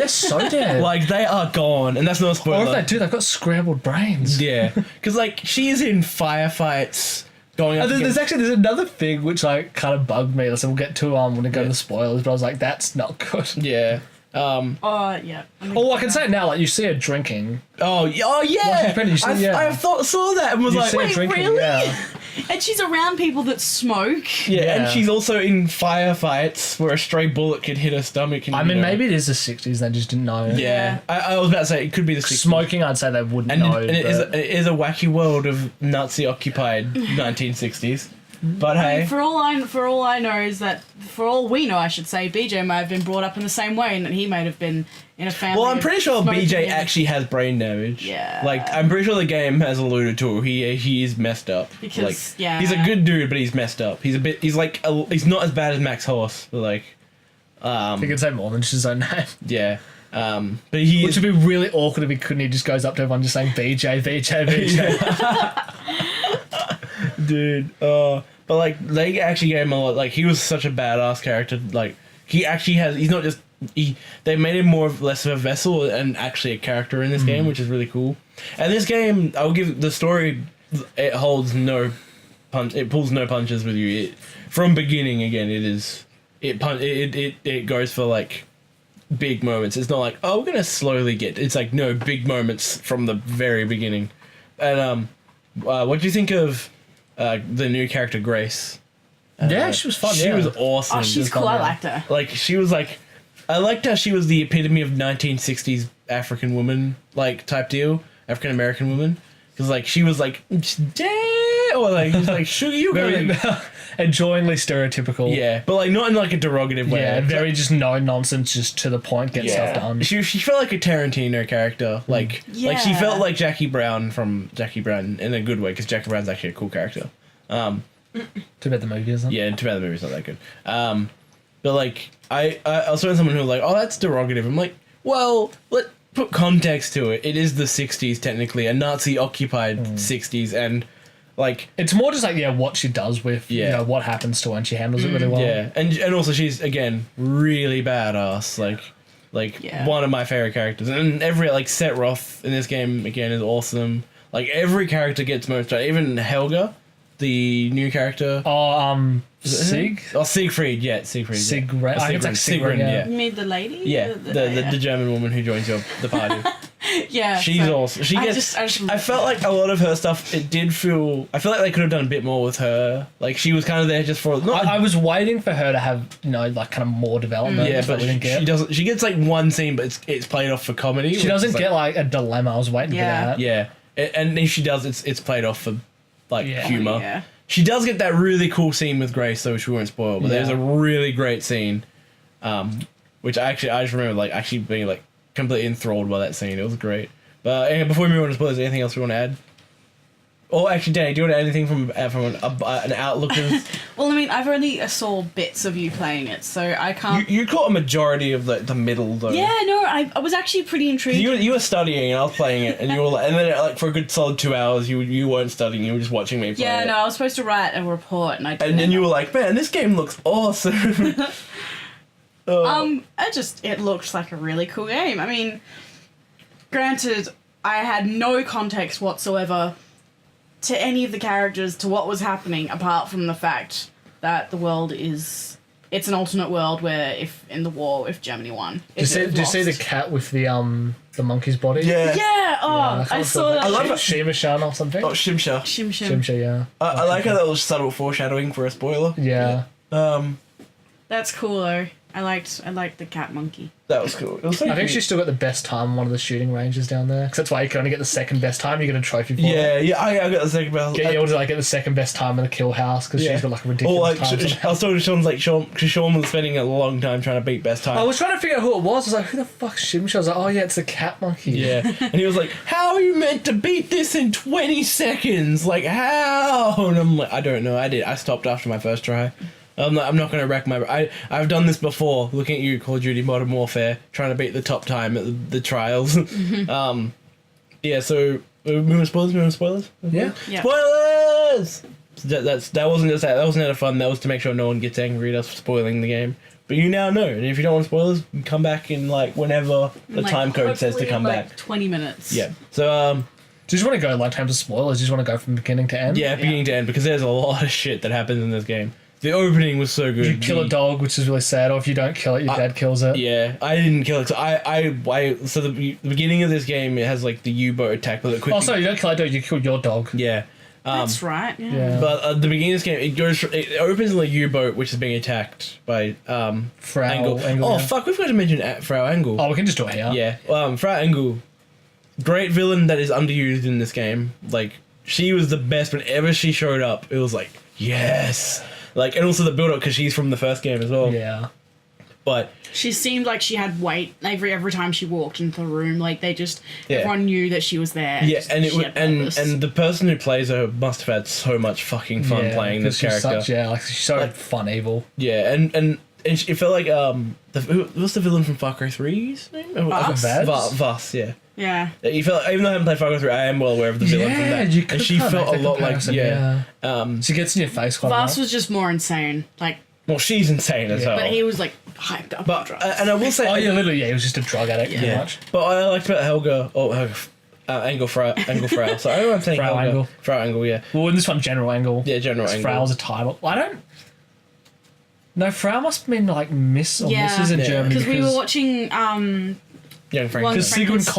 so dead.
Like they are gone, and that's not a spoiler.
Or if they do, they've got scrambled brains.
Yeah, because like she's in firefights going up.
There's another thing which like kind of bugged me. So we'll get to when we go to the spoilers. But I was like, that's not good.
Yeah.
Oh yeah.
Oh, I can say it now. Like you see her drinking.
Oh yeah. I saw that and was
You
like,
see her
wait,
drinking,
really?
Yeah.
And she's around people that smoke.
yeah, and
Yeah.
she's also in firefights where a stray bullet could hit her stomach. And,
I mean, maybe it is the 60s. They just didn't know.
Yeah, I was about to say it could be the 60s.
Smoking, I'd say they wouldn't
And,
know.
it is a wacky world of Nazi-occupied 1960s. But hey,
For all I know is that for all we know, I should say, BJ may have been brought up in the same way, and that he may have been in a family.
well, I'm pretty sure
smoking
BJ
and-
actually has brain damage.
Yeah.
Like, I'm pretty sure the game has alluded to it. He is messed up.
Because,
like,
yeah.
he's a good dude, but he's messed up. He's he's not as bad as Max Horse, but like,
He could say more than just his own name.
yeah. But he
Which
is,
would be really awkward if he couldn't. He just goes up to everyone just saying BJ, BJ, BJ.
dude. But like, they actually gave him a lot. Like, he was such a badass character. Like, he actually has. He's not just. They made him less of a vessel and actually a character in this game, which is really cool. And this game, I'll give the story. It holds no punch. It pulls no punches with you. From beginning again. It goes for like big moments. It's not like, oh, we're gonna slowly get. It's like, no, big moments from the very beginning. And what do you think of the new character Grace?
Yeah, she was fun.
She was awesome.
Oh, she's
fun,
cool. I
yeah.
liked her.
Like, she was like, I liked how she was the epitome of 1960s African woman, like, type deal, African American woman. Because, like, she was like, or like, she's like, sugar, you
Very
got
enjoyingly stereotypical.
yeah, but like, not in like a derogative way.
Yeah, very just no nonsense, just to the point, get stuff done.
She felt like a Tarantino character, like she
Yeah.
felt like Jackie Brown from Jackie Brown in a good way, because Jackie Brown's actually a cool character.
Too bad the movie isn't.
Yeah, and too bad the movie's not that good. But like, I was talking to someone who was like, oh, that's derogative. I'm like, well, let put context to it. It is the 60s technically, a Nazi-occupied 60s, and like,
It's more just like, what she does with, what happens to her, and she handles it really well.
yeah, and also she's again really badass. Like
Yeah.
one of my favorite characters, and every like Set Roth in this game again is awesome. Like every character gets most, even Helga, the new character.
Oh,
Is it her name?
Sig?
Oh, Siegfried, yeah, Siegfried.
Sigrid.
Yeah.
I think it's like Sigrun, yeah.
You mean the lady?
Yeah, the German woman who joins the party.
Yeah.
She's
so
awesome. She
I
gets.
just
I felt like a lot of her stuff. It did feel. I feel like they could have done a bit more with her. Like she was kind of there just for. Not,
I was waiting for her to have, like kind of more development.
yeah,
that
but
we didn't get.
she doesn't. She gets like one scene, but it's played off for comedy.
She doesn't get like a dilemma. I was waiting
Yeah.
for that.
Yeah, and if she does, it's played off for like
Yeah.
humor.
Yeah.
She does get that really cool scene with Grace, though, which we won't spoil. But
Yeah.
there's a really great scene, which I just remember like actually being like completely enthralled by that scene. It was great. But before we move on to spoilers, anything else we want to add? Or actually, Danny, do you want to add anything from an outlook?
Well, I mean, I've only saw bits of you playing it, so I can't.
you caught a majority of the middle though.
Yeah, no, I was actually pretty intrigued.
You were studying and I was playing it, and you were like, and then like for a good solid 2 hours, you weren't studying, you were just watching me play
Yeah,
it.
no, I was supposed to write a report, and I didn't.
And then you were like, man, this game looks awesome.
It looked like a really cool game. I mean, granted, I had no context whatsoever to any of the characters, to what was happening, apart from the fact that the world it's an alternate world where if Germany won,
Do you see the cat with the monkey's body?
Yeah.
Yeah, I saw that.
I love it.
Shimashan or something.
Oh, Shimsha.
Shim Shim.
Shimsha, yeah.
I like how that was subtle foreshadowing for a spoiler.
Yeah.
That's cool though. I liked the cat monkey.
That was cool. It was so
I think
cute.
she's still got the best time on one of the shooting ranges down there. Because that's why you can only get the second best time. You get a trophy for it.
Yeah, I got the second best.
Get able to get the second best time in the kill house because she's got like a ridiculous
Or like,
time.
I was talking to Sean's like, because Sean was spending a long time trying to beat best time.
I was trying to figure out who it was. I was like, who the fuck's Shimsha? I was like, oh yeah, it's the cat monkey.
Yeah, and he was like, "How are you meant to beat this in 20 seconds? Like how?" And I'm like, "I don't know. I stopped after my first try. I'm not gonna wreck my. I've done this before. Looking at you, Call of Duty Modern Warfare, trying to beat the top time at the trials. Yeah. So spoilers.
Yeah.
Yeah.
Spoilers. That wasn't just that. That wasn't out of fun. That was to make sure no one gets angry at us for spoiling the game. But you now know, and if you don't want spoilers, you come back in like whenever the time code says to
hopefully
come
in,
back.
20 minutes.
Yeah. So
Do you just want to go like terms of spoilers? Do you just want to go from beginning to end?
yeah, beginning to end, because there's a lot of shit that happens in this game. The opening was so good.
You kill a dog, which is really sad, or if you don't kill it, your dad kills it.
Yeah, I didn't kill it. So so the beginning of this game, it has like the U-boat attack, but it quickly.
Oh, sorry, you don't kill a dog, you kill your dog.
Yeah.
That's right. Yeah.
Yeah.
But at the beginning of this game, it opens in the U-boat, which is being attacked by
Frau
Engel.
Engel,
Oh
yeah.
fuck, we've got to mention Frau Engel.
Oh, we can just do it here.
Yeah, Frau Engel, great villain that is underused in this game. Like, she was the best whenever she showed up. It was like, yes. Like, and also the build-up, because she's from the first game as well.
Yeah.
But
She seemed like she had weight every time she walked into the room. Like they just
Yeah.
everyone knew that she was there.
yeah,
Just-
and it
she
was,
had purpose.
and the person who plays her must have had so much fucking fun
Yeah,
playing this
'cause she's
character.
she's so
Like-
fun evil.
Yeah, and it felt like what's the villain from Far Cry 3's name?
Vas?
Vas, yeah.
yeah.
You felt, even though I haven't played Far Cry 3, I am well aware of the villain from that.
you could
And she
kinda
felt a
make that
lot like
comparison, she gets in your face quite a
Voss
lot.
was just more insane. Like,
well, she's insane as
Yeah.
hell.
but he was like hyped up. on
But
drugs.
and I will say,
Oh yeah, literally, yeah, he was just a drug addict pretty
yeah.
much.
But I liked about Helga. Engel Frau. So I don't know I'm saying
Frau
Helga.
Engel.
Frau Engel, yeah.
Well, in this one, General Engel.
Yeah, General Engel.
Frau's a title. I don't... No, Frau must mean like Miss or
Yeah.
Mrs. in
Yeah.
Germany
because we were watching
Young Frank.
One-
Because Sigmund
Franklin's-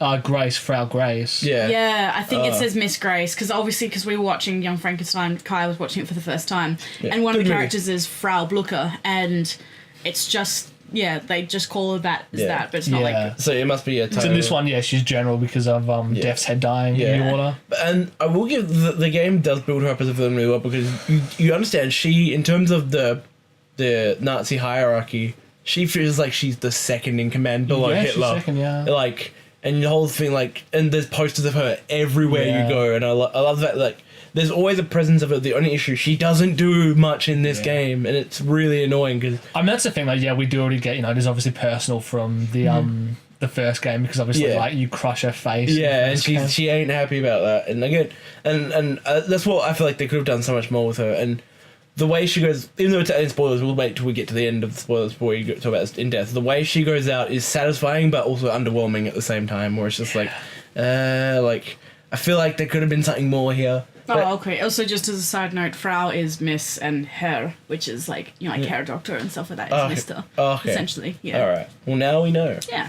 calls Grace Frau Grace.
Yeah.
yeah, I think it says Miss Grace because obviously because we were watching Young Frankenstein, Kai was watching it for the first time,
Yeah,
and one of
good
the
movie.
characters is Frau Blucher, and it's just they just call her that as
Yeah.
that, but it's not
Yeah.
like
So it must be a
So
title.
in this one, yeah, she's General because of Death's head dying in the order.
And I will give the game does build her up as a villain really well because you understand she, in terms of the Nazi hierarchy, she feels like she's the second in command below
Yeah, she's
Hitler.
second, yeah.
Like, and the whole thing, like, and there's posters of her everywhere
Yeah.
you go, and I love that. Like, there's always a presence of her. The only issue, she doesn't do much in this game, and it's really annoying because
I mean, that's the thing. Like, yeah, we do already get. There's obviously personal from the first game because obviously,
Yeah.
like, you crush her face. in the
yeah, and
first game.
she ain't happy about that. And again, and that's what I feel like they could have done so much more with her. And the way she goes, even though it's in spoilers, we'll wait till we get to the end of the spoilers before we talk about it in depth. The way she goes out is satisfying, but also underwhelming at the same time. Where it's just like I feel like there could have been something more here. But-
Oh, okay. Also, just as a side note, Frau is Miss and Herr, which is like, like hair doctor and stuff like that. Is
Okay.
Mister.
Okay.
Essentially, yeah.
All right. Well, now we know.
Yeah.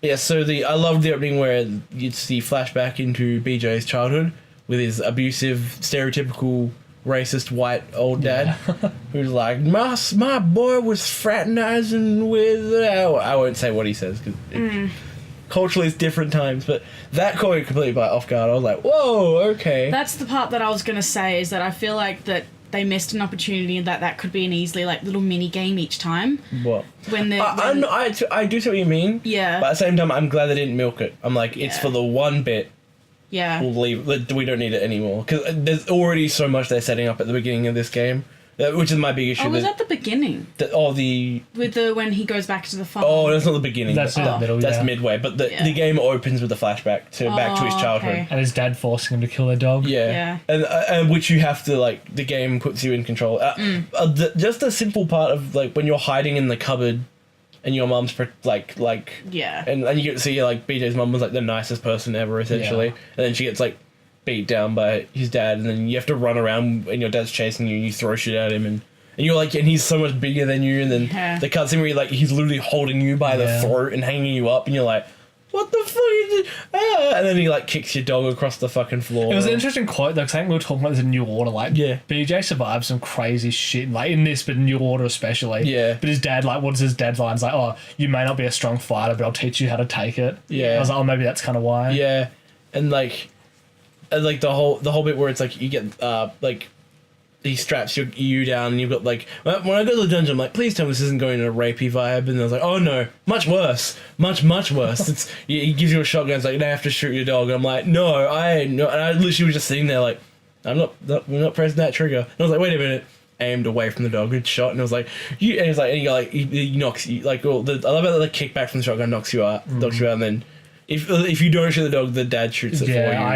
Yeah. So I loved the opening where you'd see flashback into BJ's childhood with his abusive, stereotypical, racist white old dad, who's like, my boy was fraternizing with. I won't say what he says because. Culturally, it's different times, but that caught me completely by off guard. I was like, "Whoa, okay."
That's the part that I was gonna say is that I feel like that they missed an opportunity and that could be an easily like little mini game each time
What?
when they.
I do see what you mean.
Yeah.
But at the same time, I'm glad they didn't milk it. I'm like, it's
Yeah.
for the one bit.
Yeah.
We'll leave. We don't need it anymore because there's already so much they're setting up at the beginning of this game, which is my big issue.
Oh, was that the beginning with when he goes back to the farm?
Oh, that's not the beginning.
That's
but-
in the middle.
That's
yeah.
midway, but
Yeah.
the game opens with a flashback back to his
Oh,
childhood.
okay.
And his dad forcing him to kill their dog.
Yeah.
Yeah.
And which you have to like. The game puts you in control. Just a simple part of like when you're hiding in the cupboard, and your mum's like.
Yeah.
And you get to see like BJ's mum was like the nicest person ever essentially,
Yeah.
and then she gets like beat down by his dad, and then you have to run around and your dad's chasing you, and you throw shit at him, and you're like, and he's so much bigger than you, and then
Yeah.
the cutscene where like he's literally holding you by the
Yeah.
throat and hanging you up, and you're like, what the fuck is it? And then he like kicks your dog across the fucking floor.
It was an interesting quote though, because I think we were talking about this in New Order, like BJ survived some crazy shit, like in this, but in New Order especially.
Yeah.
But his dad, like, what's his dad's lines? Like, oh, you may not be a strong fighter, but I'll teach you how to take it.
Yeah.
I was like, oh, maybe that's kind of why.
Yeah, and like the whole bit where it's like you get like he straps you down and you've got like when I go to the dungeon I'm like, please tell me this isn't going in a rapey vibe, and I was like, oh no, much worse, much worse. It's he gives you a shotgun, it's like, they have to shoot your dog, and I'm like, no, and I literally was just sitting there like, we're not pressing that trigger, and I was like, wait a minute, aimed away from the dog, good shot, and I was like, and he's like, and he knocks you like, I love how the kickback from the shotgun knocks you out, and then if you don't shoot the dog, the dad shoots it for you.
Yeah,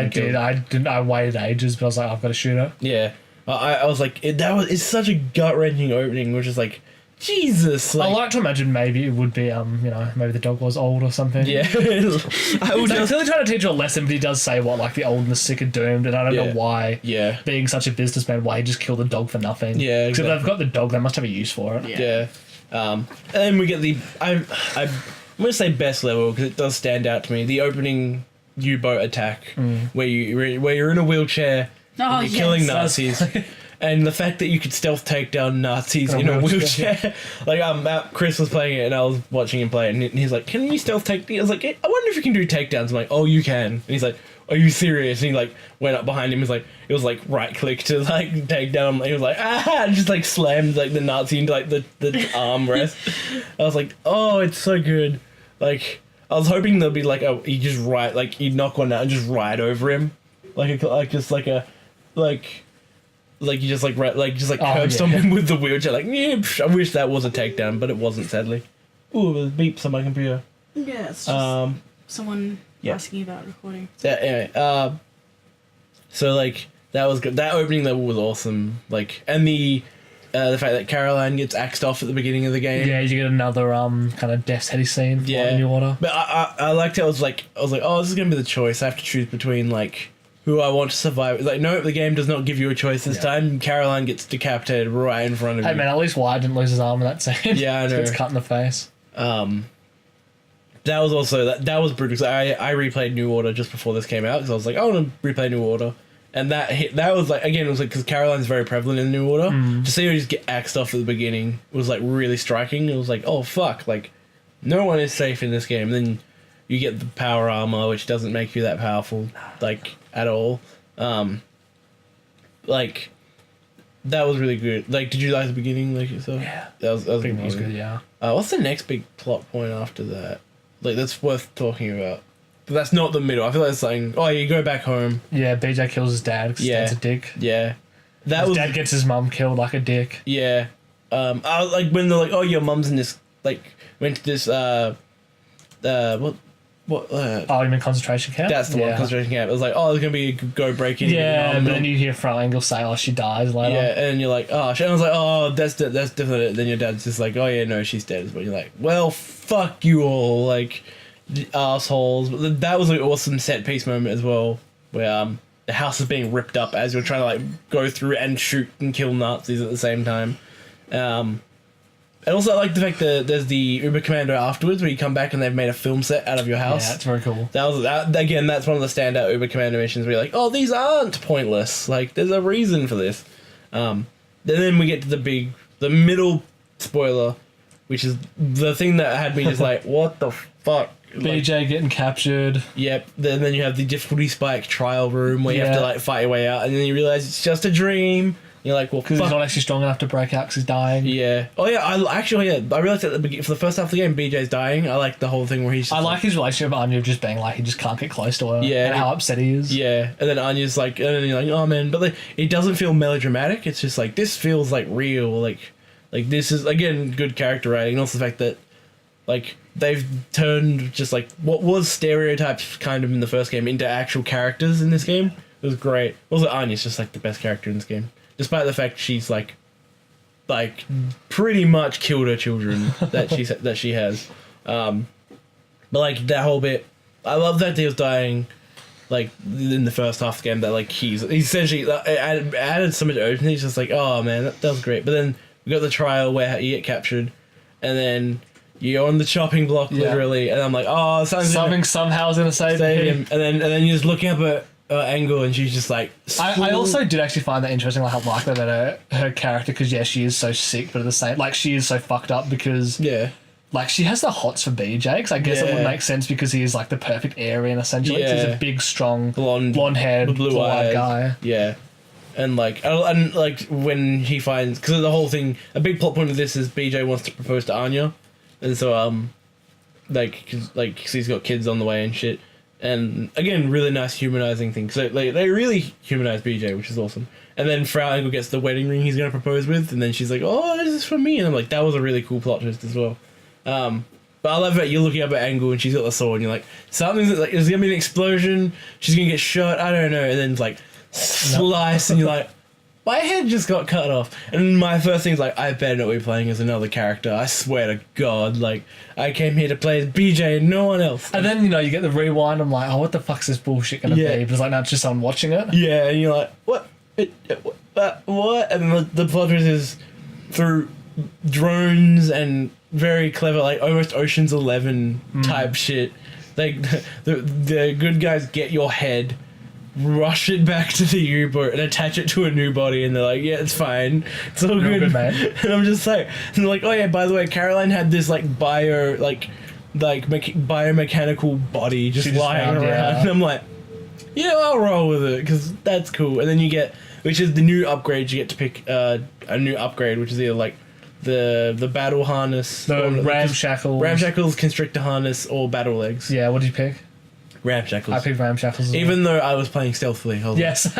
I did. I waited ages, but I was like, I've got to shoot it.
Yeah. I was like, it's such a gut-wrenching opening, which is like, Jesus. Like,
I like to imagine maybe it would be, maybe the dog was old or something.
Yeah.
I was clearly trying to teach you a lesson, but he does say what, like, the old and the sick are doomed, and I don't know why, being such a businessman, why he just killed a dog for nothing.
Yeah,
because if they've got the dog, they must have a use for it.
Yeah. And then we get the, I'm going to say best level, because it does stand out to me, the opening U-boat attack, where you're in a wheelchair, and you're killing Nazis. And the fact that you could stealth take down Nazis in a wheelchair. Like, Chris was playing it and I was watching him play it, and he's like, can you stealth take? I was like, I wonder if you can do takedowns. I'm like, oh, you can. And he's like, are you serious? And he like went up behind him. It was like right click to like take down. He was like, and just like slammed like the Nazi into like the armrest. I was like, oh, it's so good. Like, I was hoping there'd be like he'd knock one out and just ride over him. You just curb stomp him with the wheelchair. Like, I wish that was a takedown, but it wasn't, sadly. Ooh, there's beeps on my computer.
Yeah, it's just someone asking about recording.
Yeah, anyway, so like that was good. That opening level was awesome. Like, and the fact that Caroline gets axed off at the beginning of the game.
Yeah, you get another kind of Death's Heady scene. In New Order.
But I liked it. I was like, oh, this is gonna be the choice. I have to choose between like who I want to survive. Like, no, the game does not give you a choice this time. Caroline gets decapitated right in front of you.
Hey man, at least Wyatt didn't lose his arm in that scene.
Yeah, I know.
Gets cut in the face.
That was also that was brutal. Cause I replayed New Order just before this came out because I was like, I want to replay New Order, and that was like, again, it was like, because Caroline's very prevalent in New Order. To see her just get axed off at the beginning was like really striking. It was like, oh fuck, like no one is safe in this game. And then you get the power armor, which doesn't make you that powerful, like at all. Like that was really good. Like, did you like the beginning? Like, so
yeah,
that was
good. Yeah.
What's the next big plot point after that? Like, that's worth talking about. But that's not the middle. I feel like it's like, oh, you go back home.
Yeah, BJ kills his dad because his dad's a dick.
Yeah.
His dad gets his mum killed like a dick.
Yeah. I was like, when they're like, oh, your mum's in this, like, went to this,
you mean concentration camp?
That's the one, concentration camp. It was like, oh, there's going to be a go break in.
Yeah, but then you hear Front Angle say, oh, she dies later.
Yeah, and you're like, oh, shit. And I was like, oh, that's definitely it. Then your dad's just like, oh, yeah, no, she's dead. But you're like, well, fuck you all, like, assholes. But that was an awesome set piece moment as well, where the house is being ripped up as you're trying to, like, go through and shoot and kill Nazis at the same time. And also, I like the fact that there's the Uber Commando afterwards, where you come back and they've made a film set out of your house.
Yeah, that's very cool.
Again, that's one of the standout Uber Commando missions where you're like, oh, these aren't pointless. Like, there's a reason for this. And then we get to the middle spoiler, which is the thing that had me just like, what the fuck?
BJ getting captured.
Yep. Then you have the difficulty spike trial room where you have to, like, fight your way out, and then you realize it's just a dream. You're like, well,
because he's not actually strong enough to break out because he's dying.
Yeah. Oh yeah. I realized at the beginning, for the first half of the game, BJ's dying. I like the whole thing where he's.
I like his relationship with Anya just being like, he just can't get close to her.
Yeah.
And how upset he is.
Yeah. And then Anya's like, and then you're like, oh man, but like, it doesn't feel melodramatic. It's just like, this feels like real. Like this is, again, good character writing. And also the fact that, like, they've turned just like what was stereotypes kind of in the first game into actual characters in this game. It was great. Also, Anya's just like the best character in this game. Despite the fact she's like pretty much killed her children that she has, but like that whole bit, I love that he was dying, like in the first half of the game. That like he's essentially added so much urgency. It's just like, oh man, that was great. But then we got the trial where you get captured, and then you're on the chopping block literally, and I'm like, oh,
something somehow's gonna save
him, and then you're just looking up at Angle, and she's just like.
I also did actually find that interesting. Like, I like that her character, because she is so sick, but at the same, like, she is so fucked up because like, she has the hots for BJ, because I guess it would make sense because he is like the perfect Aryan essentially. Yeah. He's a big, strong, blonde-haired, blue-eyed guy.
Yeah. And like when he finds, because the whole thing, a big plot point of this is BJ wants to propose to Anya, and so cause he's got kids on the way and shit, and again, really nice humanizing thing. So they really humanize BJ, which is awesome. And then Frau Engel gets the wedding ring he's gonna propose with, and then she's like, "Oh, this is for me," and I'm like, that was a really cool plot twist as well. But I love that you're looking up at Angle and she's got the sword, and you're like, something's like, there's gonna be an explosion, she's gonna get shot, I don't know, and then it's like slice, and you're like, my head just got cut off. And my first thing's like, I better not be playing as another character. I swear to God, like, I came here to play as BJ and no one else.
And then, you get the rewind, I'm like, oh, what the fuck's this bullshit gonna be? But it's like, no, it's just someone watching it.
Yeah, and you're like, what? What? And the plot twist is through drones and very clever, like almost Ocean's 11 type shit. Like the good guys get your head, rush it back to the U-boat and attach it to a new body, and they're like, yeah, it's fine, it's all good, man. And I'm just like, and they're like, oh yeah, by the way, Caroline had this like biomechanical body just lying around. And I'm like, yeah, I'll roll with it because that's cool. And then you get, which is the new upgrade, you get to pick a new upgrade, which is either like the battle harness,
the ramshackles,
constrictor harness, or battle legs.
Yeah, what did you pick?
Ramshackles.
I picked ramshackles.
Even though I was playing stealthily.
Yes.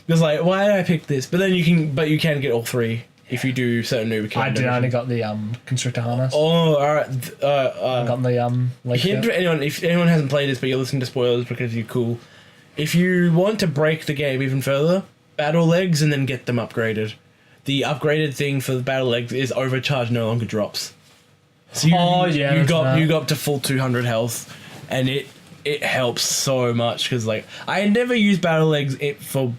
Because like, why did I pick this? But then you can get all three if you do certain new.
I did only got the constrictor harness.
Oh, all right.
I got the
hint for anyone, if anyone hasn't played this but you're listening to spoilers because you're cool. If you want to break the game even further, battle legs and then get them upgraded. The upgraded thing for the battle legs is overcharge no longer drops. So you got up to full 200 health, and it helps so much because like I never use battle legs for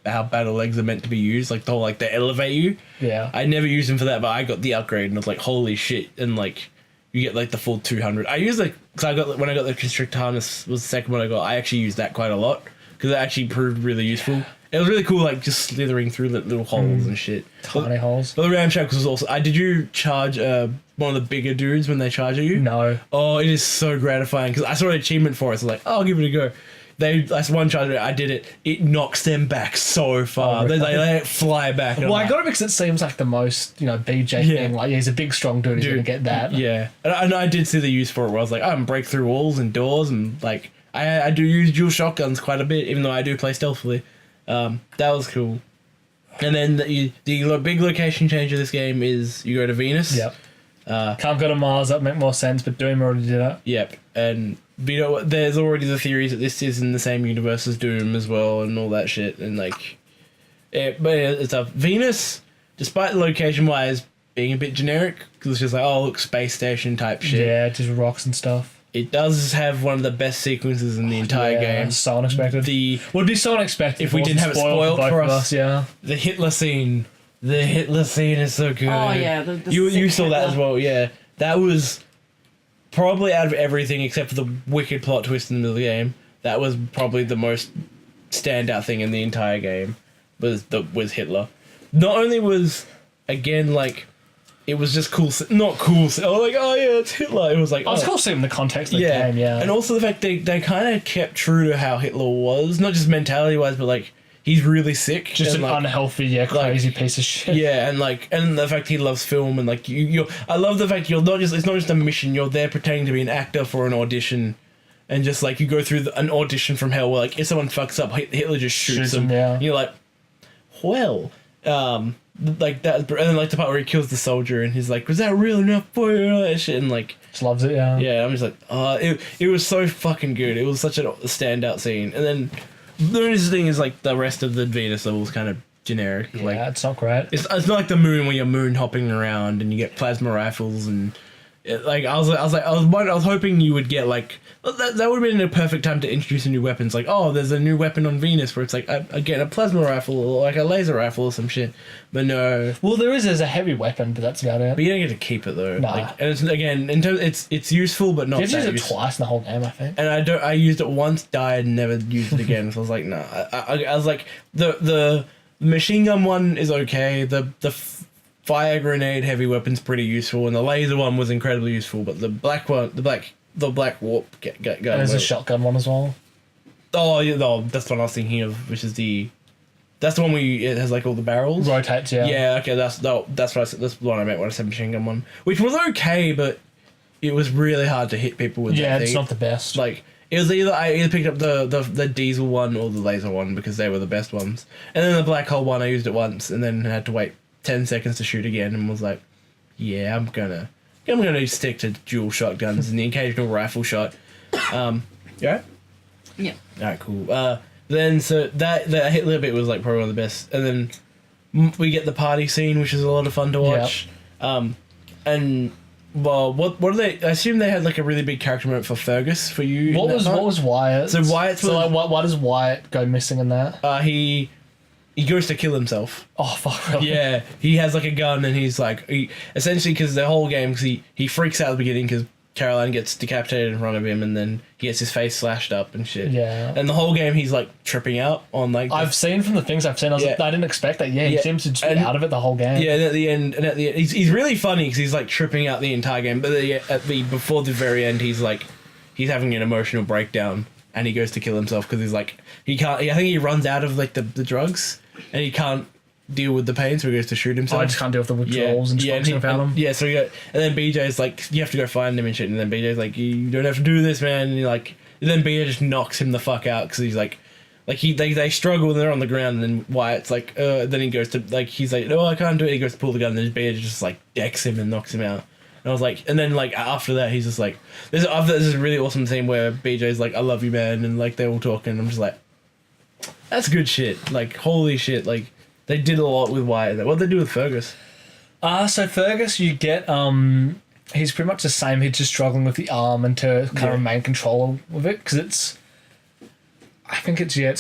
how battle legs are meant to be used, like the whole like they elevate you.
Yeah.
I never used them for that, but I got the upgrade and I was like, holy shit! And like you get like the full 200. I use because when I got the constrictor harness was the second one I got. I actually used that quite a lot because it actually proved really useful. Yeah. It was really cool, like just slithering through the little holes and shit.
Tiny holes.
But the ramshackles was also. Did you charge one of the bigger dudes when they charge at you?
No.
Oh, it is so gratifying because I saw an achievement for it. So like, oh, I'll give it a go. That's one charge. I did it. It knocks them back so far. They let it fly back.
Well, I got it because it seems like the most BJ thing. Like, he's a big, strong dude. He's gonna get that.
Yeah, and I did see the use for it. Where I was like, I can break through walls and doors, and like I do use dual shotguns quite a bit, even though I do play stealthily. That was cool. And then the big location change of this game is you go to Venus.
Yep. Can't go to Mars. That would make more sense, but Doom already did that.
Yep. And there's already the theories that this is in the same universe as Doom as well, and all that shit. And like, but it's a Venus, despite location-wise being a bit generic, because it's just like, oh look, space station type shit.
Yeah, just rocks and stuff.
It does have one of the best sequences in the entire game.
So unexpected. Would be so unexpected
if we didn't have it spoiled for us.
Yeah.
The Hitler scene. The Hitler scene is so good.
Oh yeah,
you saw that as well. Yeah, that was probably out of everything except for the wicked plot twist in the middle of the game. That was probably the most standout thing in the entire game. Was Hitler. Not only was again like. It was just cool. Not cool. Oh, like, oh yeah, it's Hitler. It was like,
it's cool seeing in the context of the game, yeah.
And also the fact they kind of kept true to how Hitler was, not just mentality wise, but like he's really sick,
just an unhealthy, crazy piece of shit.
Yeah, and the fact he loves film and like I love the fact it's not just a mission. You're there pretending to be an actor for an audition, and just like you go through an audition from hell where like if someone fucks up, Hitler just shoots him. Yeah. And you're like, well, like that, and then like the part where he kills the soldier and he's like, was that real enough for you, and all that shit, and like
just loves it. Yeah,
I'm just like, it was so fucking good. It was such a standout scene. And then the only thing is like the rest of the Venus level is kind of generic.
Yeah, it's not great.
It's not like the moon where you're moon hopping around and you get plasma rifles and I was hoping you would get like that would have been a perfect time to introduce a new weapon. It's like, oh, there's a new weapon on Venus where it's like again a plasma rifle or like a laser rifle or some shit. But no.
Well, there's a heavy weapon, but that's about it.
But you don't get to keep it though.
Nah.
Like, and it's again in terms it's useful but not.
You've used it twice in the whole game, I think.
And I used it once, died, and never used it again. So I was like, nah. I was like the machine gun one is okay. The fire grenade heavy weapon's pretty useful, and the laser one was incredibly useful. But the black one, the black warp gun.
And there's a shotgun one as well.
Oh yeah, no, that's the one I was thinking of, which is that's the one where it has like all the barrels.
Rotates, yeah.
Yeah, okay, that's what that's the one I meant when I said machine gun one, which was okay, but it was really hard to hit people with.
Yeah,
that
it's
thing.
not the best.
Like it was I picked up the diesel one or the laser one because they were the best ones, and then the black hole one I used it once and then had to wait 10 seconds to shoot again and was like, yeah, I'm gonna stick to dual shotguns and the occasional rifle shot. Yeah.
Yeah.
Alright, cool. Then so that Hitler bit was like probably one of the best, and then we get the party scene, which is a lot of fun to watch. Yep. And well, what are they? I assume they had like a really big character moment for Fergus for you.
What was Wyatt?
So Wyatt's
why does Wyatt go missing in that?
He goes to kill himself.
Oh fuck! Really?
Yeah, he has like a gun and he's like essentially because the whole game because he freaks out at the beginning because Caroline gets decapitated in front of him and then he gets his face slashed up and shit.
Yeah.
And the whole game he's like tripping out on like.
I've seen from the things I've seen. I didn't expect that. Yeah, he seems to just be out of it the whole game.
Yeah, and at the end, he's really funny because he's like tripping out the entire game. But before the very end, he's having an emotional breakdown and he goes to kill himself because he's like he can't. I think he runs out of like the drugs and he can't deal with the pain, so he goes to shoot himself.
I just can't deal with the withdrawals and just about him.
Yeah, so and then BJ's like, you have to go find him and shit, and then BJ's like, you don't have to do this, man. And then BJ just knocks him the fuck out because he's like they struggle and they're on the ground, and then Wyatt's like, then he goes to like he's like, no, I can't do it. He goes to pull the gun, and then BJ just like decks him and knocks him out. And I was like, and then like after that, he's just like, there's a really awesome scene where BJ's like, I love you, man, and like they're all talking. And I'm just like, that's good shit. Like holy shit, like. They did a lot with Wyatt. What did they do with Fergus?
So Fergus, you get he's pretty much the same. He's just struggling with the arm and to kind of remain control of it because it's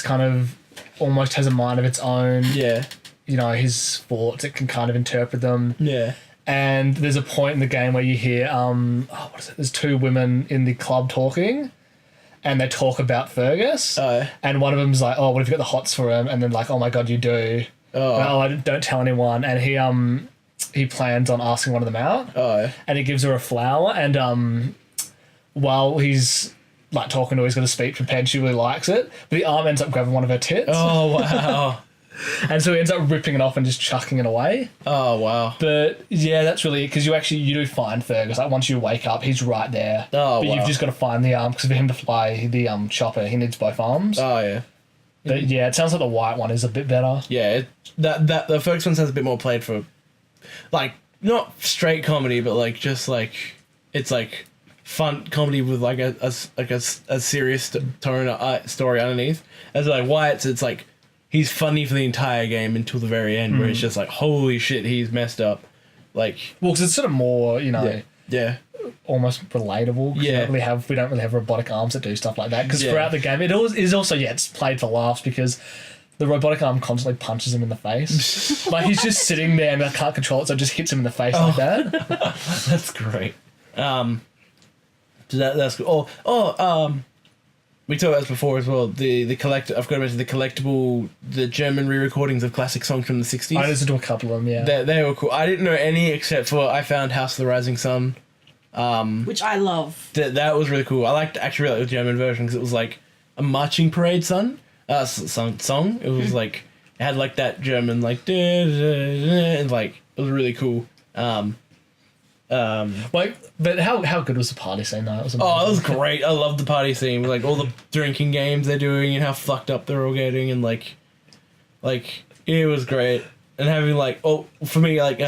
kind of almost has a mind of its own.
Yeah.
You know, his thoughts, it can kind of interpret them.
Yeah.
And there's a point in the game where you hear what is it? There's two women in the club talking. And they talk about Fergus.
Oh.
And one of them's like, oh, what if you got the hots for him? And then like, oh my god, you do.
Oh.
I don't tell anyone. And he plans on asking one of them out.
Oh.
And he gives her a flower. And while he's like talking to her, he's got a speech prepared. She really likes it. But the arm ends up grabbing one of her tits.
Oh wow.
And so he ends up ripping it off and just chucking it away.
Oh wow.
But yeah, that's really because you do find Fergus. Like once you wake up, he's right there.
Oh,
but
wow.
you've just got to find the arm because for him to fly the chopper, he needs both arms.
Oh yeah.
But yeah, it sounds like the white one is a bit better.
Yeah, that the Fergus one sounds a bit more played for, like not straight comedy, but like just like it's like fun comedy with like a serious tone story underneath. As like Wyatt's, it's like he's funny for the entire game until the very end, where it's just like holy shit, he's messed up. Like
well, because it's sort of more
yeah.
almost relatable.
Yeah.
We don't really have robotic arms that do stuff like that. Because
Yeah.
throughout the game, is also it's played for laughs because the robotic arm constantly punches him in the face. Like he's just sitting there and I can't control it, so it just hits him in the face like that.
That's great. That's cool. We talked about this before as well. The collect. I've got to mention the collectible, the German re-recordings of classic songs from the 60s.
I listened to a couple of them. Yeah,
They were cool. I didn't know any except for I found House of the Rising Sun.
Which I love.
That was really cool. I liked actually really like the German version because it was like a marching parade song. It was like it had like that German like and like it was really cool.
like, but how good was the party scene though? It was amazing.
Oh, it was great. I loved the party scene with like all the drinking games they're doing and how fucked up they're all getting and like it was great. And having like for me like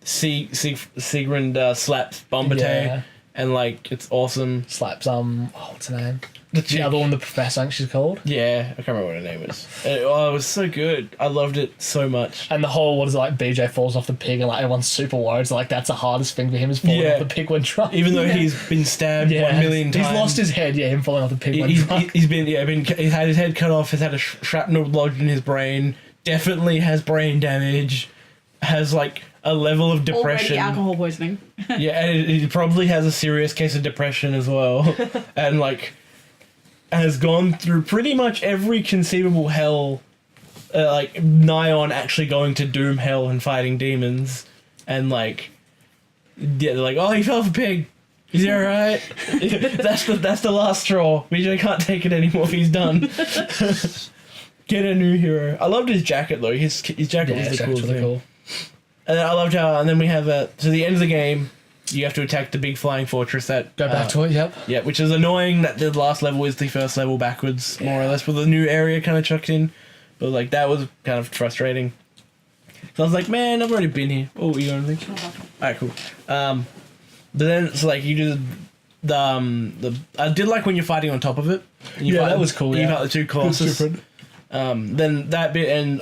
Sigrun slaps Bombate and like it's awesome.
Slaps what's her name?
The
The other one, the professor, I think she's called.
Yeah, I can't remember what her name was. It was so good. I loved it so much.
And the whole, what is it, like, BJ falls off the pig and, like, everyone's super worried. So, like, that's the hardest thing for him is falling off the pig when drunk.
Even though he's been stabbed 1 million times.
He's lost his head, him falling off the pig when drunk.
He's had his head cut off, has had a shrapnel lodged in his brain, definitely has brain damage, has, like, a level of depression.
Already alcohol poisoning.
Yeah, and he probably has a serious case of depression as well. And, like, has gone through pretty much every conceivable hell, like, nigh on actually going to doom hell and fighting demons. And, like, yeah, they're like, oh, he fell off a pig. Is he alright? that's the last straw. BJ can't take it anymore. He's done. Get a new hero. I loved his jacket, though. His jacket was the coolest thing. Cool. And I loved how, and then we have, to the end of the game, you have to attack the big flying fortress that...
Go back to it, yep.
Yeah, which is annoying that the last level is the first level backwards, more or less, with a new area kind of chucked in. But, like, that was kind of frustrating. So I was like, man, I've already been here. Oh, you got anything? Alright, cool. But then, so, like, you do the I did like when you're fighting on top of it.
That was cool,
You fight the two Colossus. Then that bit, and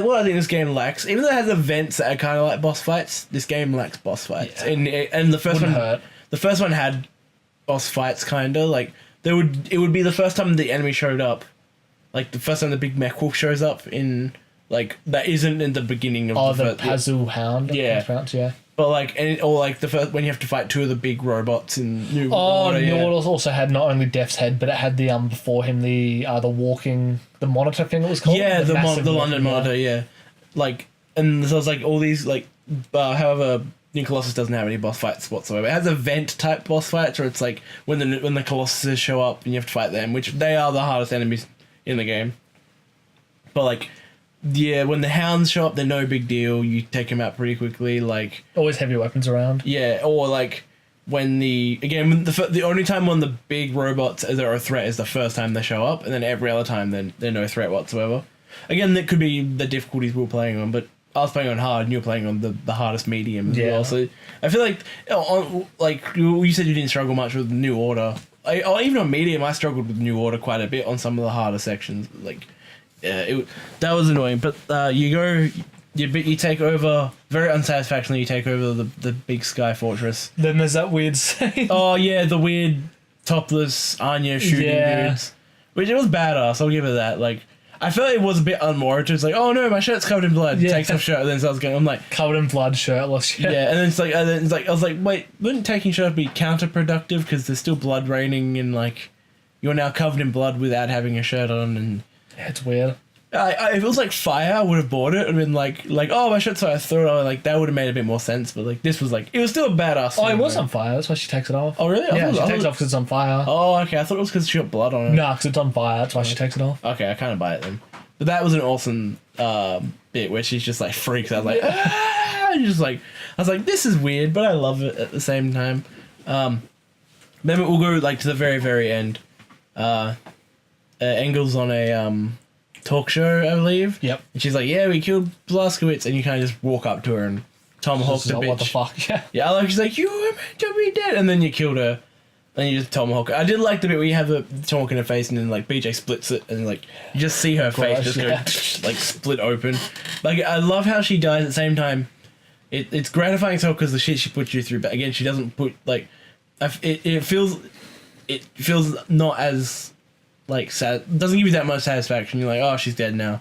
what I think this game lacks, even though it has events that are kind of like boss fights, this game lacks boss fights.
Yeah.
And the first
Wouldn't
one,
hurt.
the first one had boss fights, kind of like it would be the first time the enemy showed up, like the first time the big mech wolf shows up in like that isn't in the beginning of
the Pazu Hound.
Yeah.
Yeah.
But like or like the first when you have to fight two of the big robots in New
Order. New Order also had not only Death's Head, but it had the before him the walking monitor thing it was called.
Yeah, the London monitor. Yeah, like and so it's like all these like however. New Colossus doesn't have any boss fights whatsoever. It has event type boss fights where it's like when the Colossuses show up and you have to fight them, which they are the hardest enemies in the game. But like, yeah, when the hounds show up, they're no big deal. You take them out pretty quickly. Like
always heavy weapons around.
Yeah, or like when the only time when the big robots are a threat is the first time they show up, and then every other time then they're no threat whatsoever. Again, that could be the difficulties we were playing on, but I was playing on hard and you were playing on the hardest medium as well. So I feel like you said you didn't struggle much with New Order. Even on medium, I struggled with New Order quite a bit on some of the harder sections. Like, that was annoying. But you take over, very unsatisfactorily, you take over the big sky fortress.
Then there's that weird scene.
Oh yeah, the weird topless Anya shooting dudes. Which it was badass, I'll give it that. Like, I feel like it was a bit unwarranted. It's like, oh no, my shirt's covered in blood. Takes off shirt, and then starts going. I'm like,
covered in blood, shirtless.
Yeah, and then it's like, I was like, wait, wouldn't taking shirt be counterproductive because there's still blood raining and like you're now covered in blood without having a shirt on and
it's weird.
If it was like fire, I would have bought it and been like, oh, my shirt's fire, throw it on. Like that would have made a bit more sense. But like this was like, it was still a badass.
Oh, it was on fire. That's why she takes it off.
Oh really?
Yeah, she takes it off because it's on fire.
Oh, okay. I thought it was because she got blood on it.
No, because it's on fire. That's why she takes it off.
Okay, I kind of buy it then. But that was an awesome bit where she's just like freaks. I was like, and just like, I was like, this is weird, but I love it at the same time. Then we'll go like to the very, very end. Engel's on a talk show, I believe.
Yep.
And she's like, yeah, we killed Blazkowicz, and you kind of just walk up to her and tomahawk the bitch.
What the fuck? Yeah.
Yeah, I like. She's like, you were meant to be dead, and then you killed her. And you just tomahawk her. I did like the bit where you have the tomahawk in her face and then like BJ splits it and like you just see her face just go like split open. Like I love how she dies at the same time. It's gratifying as hell because the shit she puts you through, but again she doesn't put like it feels not as like sad. Doesn't give you that much satisfaction. You're like, oh, she's dead now.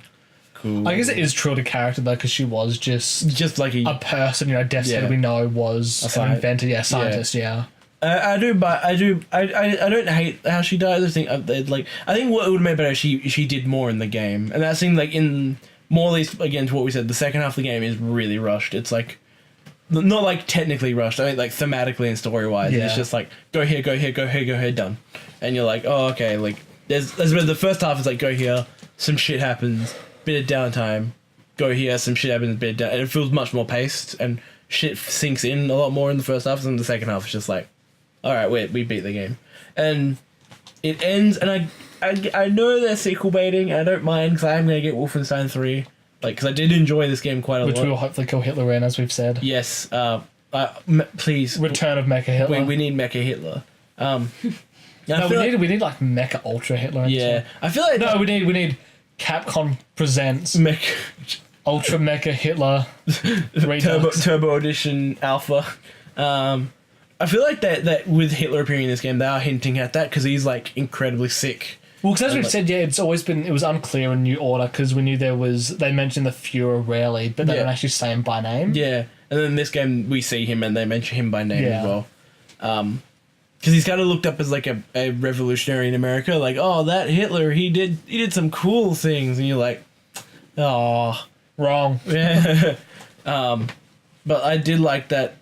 Cool.
I guess it is true to character though because she was just
like a
person. You know, Death's Head we know was an inventor. Scientist. Yeah.
I don't hate how she died. I think I think what it would have made better if she did more in the game, and that seemed like in more or less again to what we said. The second half of the game is really rushed. It's like not like technically rushed. I mean like thematically and story wise. Yeah. It's just like go here, done, and you're like, oh okay. Like there's the first half is like go here, some shit happens, bit of downtime, go here, some shit happens, bit of down, and it feels much more paced and shit sinks in a lot more in the first half, and the second half is just like. All right, we beat the game, and it ends. And I know they're sequel baiting. And I don't mind because I'm gonna get Wolfenstein 3, like because I did enjoy this game quite a lot.
Which will hopefully kill Hitler in, as we've said.
Yes, please.
Return of Mecha Hitler.
We need Mecha Hitler.
No, we need like Mecha Ultra Hitler.
Yeah, I feel like
we need Capcom presents
Mecha
Ultra Mecha Hitler
Turbo Edition Alpha. I feel like that with Hitler appearing in this game, they are hinting at that because he's like incredibly sick.
Well, because as we've said, it's always been, it was unclear in New Order because we knew they mentioned the Führer rarely, but they don't actually say him by name.
Yeah, and then in this game we see him and they mention him by name as well. Because he's kind of looked up as like a revolutionary in America, like, oh, that Hitler, he did some cool things, and you're like, oh,
wrong.
Yeah. But I did like that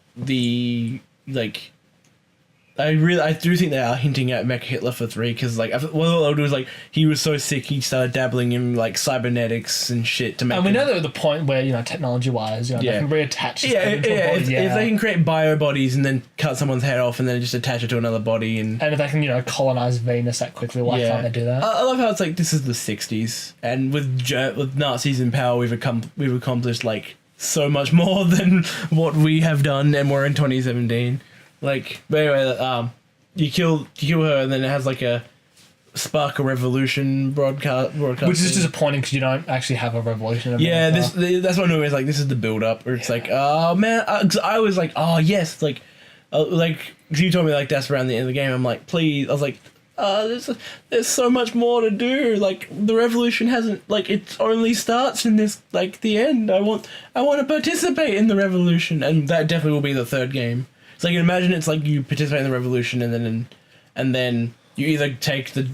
I do think they are hinting at Mecha Hitler for 3 because like what I'll do is like he was so sick he started dabbling in like cybernetics and shit to make.
And we know that at the point where technology wise, they can reattach.
If they can create bio bodies and then cut someone's head off and then just attach it to another body and
if they can colonize Venus that quickly, why can't they do that?
I love how it's like this is the 60s and with Nazis in power we've accomplished like so much more than what we have done and we're in 2017. Like, but anyway, you kill her, and then it has like a spark a revolution broadcast,
which is disappointing because you don't actually have a revolution.
That's what I know. Is like this is the build up, where it's like, oh man, I was like, oh yes, like you told me like that's around the end of the game. I'm like, please, I was like, there's so much more to do. Like the revolution hasn't it only starts in this the end. I want to participate in the revolution, and that definitely will be the third game. So you can imagine it's like you participate in the revolution and then you either take the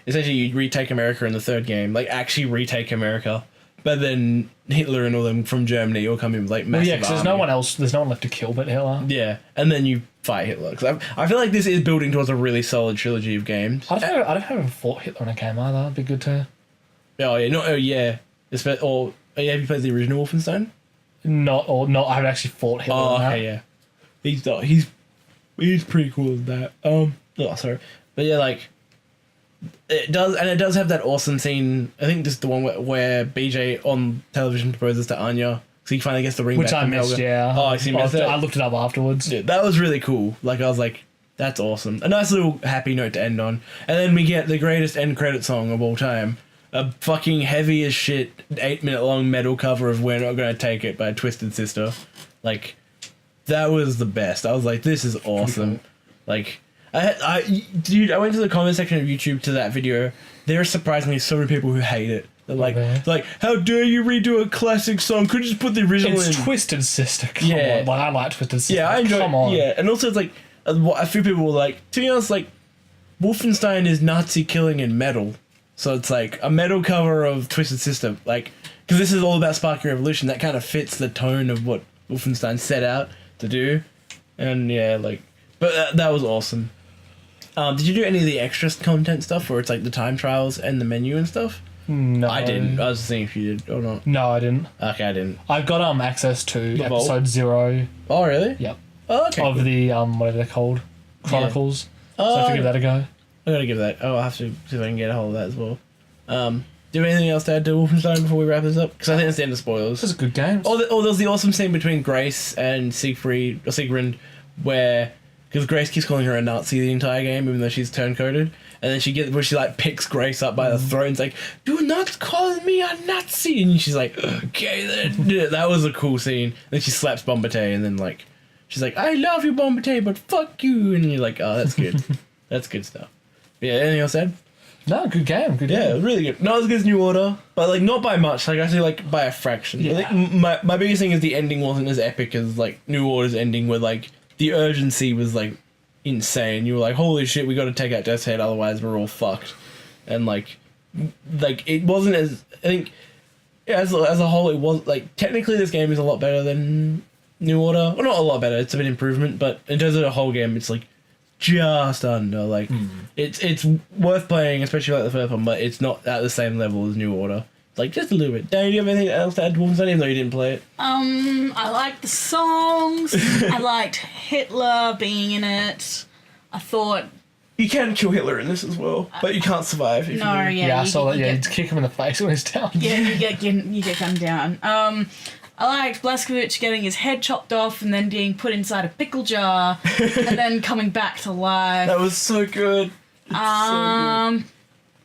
essentially you retake America in the third game, like actually retake America, but then Hitler and all them from Germany all come in with massive
because there's no one left to kill but Hitler.
Yeah, and then you fight Hitler. Because I feel like this is building towards a really solid trilogy of games.
I don't have fought Hitler in a game either. That'd be good too.
Oh yeah, have you played the original Wolfenstein?
Not. I haven't actually fought Hitler.
Oh, okay, yeah. He's pretty cool with that. Sorry, but yeah, it does have that awesome scene. I think this is the one where BJ on television proposes to Anya, so he finally gets the ring.
Which
back
I missed.
Helga.
Yeah.
Oh, I
looked it up afterwards.
Yeah, that was really cool. I was like, that's awesome. A nice little happy note to end on, and then we get the greatest end credit song of all time. A fucking heavy as shit 8-minute long metal cover of "We're Not Gonna Take It" by Twisted Sister. That was the best. I was like, this is awesome. Cool. I went to the comment section of YouTube to that video. There are surprisingly so many people who hate it. They're like, how dare you redo a classic song? Could you just put the original in?
It's Twisted Sister. Come on. I like Twisted Sister.
Yeah, I enjoy it.
Come on.
Yeah, and also it's a few people were like, to be honest, Wolfenstein is Nazi killing in metal. So it's a metal cover of Twisted Sister. Because this is all about sparking revolution. That kind of fits the tone of what Wolfenstein set out to do, and but that was awesome. Did you do any of the extra content stuff where it's the time trials and the menu and stuff?
No,
I didn't. I was seeing if you did or not.
No, I didn't.
Okay, I didn't.
I've got access to episode
Vault?
0.
Oh really?
Yep.
Oh, okay.
Of the whatever they're called, Chronicles.
Yeah.
So I have to give that a go.
I gotta give that. I'll have to see if I can get a hold of that as well. Do you have anything else to add to Wolfenstein before we wrap this up? Because I think that's the end of spoilers.
This is a good game.
Oh, there's the awesome scene between Grace and Siegfried, where because Grace keeps calling her a Nazi the entire game, even though she's turncoated, and then she picks Grace up by the throat and's like, "Do not call me a Nazi," and she's like, "Okay then." That was a cool scene. Then she slaps Bombate, and then she's like, "I love you, Bombate, but fuck you," and you're like, "Oh, that's good. That's good stuff." Yeah. Anything else, Ed?
No, good game. Good game.
Yeah, really good. Not as good as New Order, but not by much. Actually, by a fraction.
Yeah.
I think my biggest thing is the ending wasn't as epic as New Order's ending, where the urgency was insane. You were like, holy shit, we got to take out Death's Head, otherwise we're all fucked. And it wasn't as I think as a whole it was technically this game is a lot better than New Order. Well, not a lot better. It's a bit improvement, but in terms of the whole game, it's just under it's worth playing, especially the first one, but it's not at the same level as New Order. Just a little bit. Dan, do you have anything else to add to Wolfenstein, even though you didn't play it?
I liked the songs. I liked Hitler being in it. I thought
you can kill Hitler in this as well, but you can't survive. If
no,
you do.
yeah,
I saw that. Yeah, you kick him in the face when he's down.
Yeah, you get gunned down. I liked Blazkowicz getting his head chopped off and then being put inside a pickle jar and then coming back to life.
That was so good.
I'm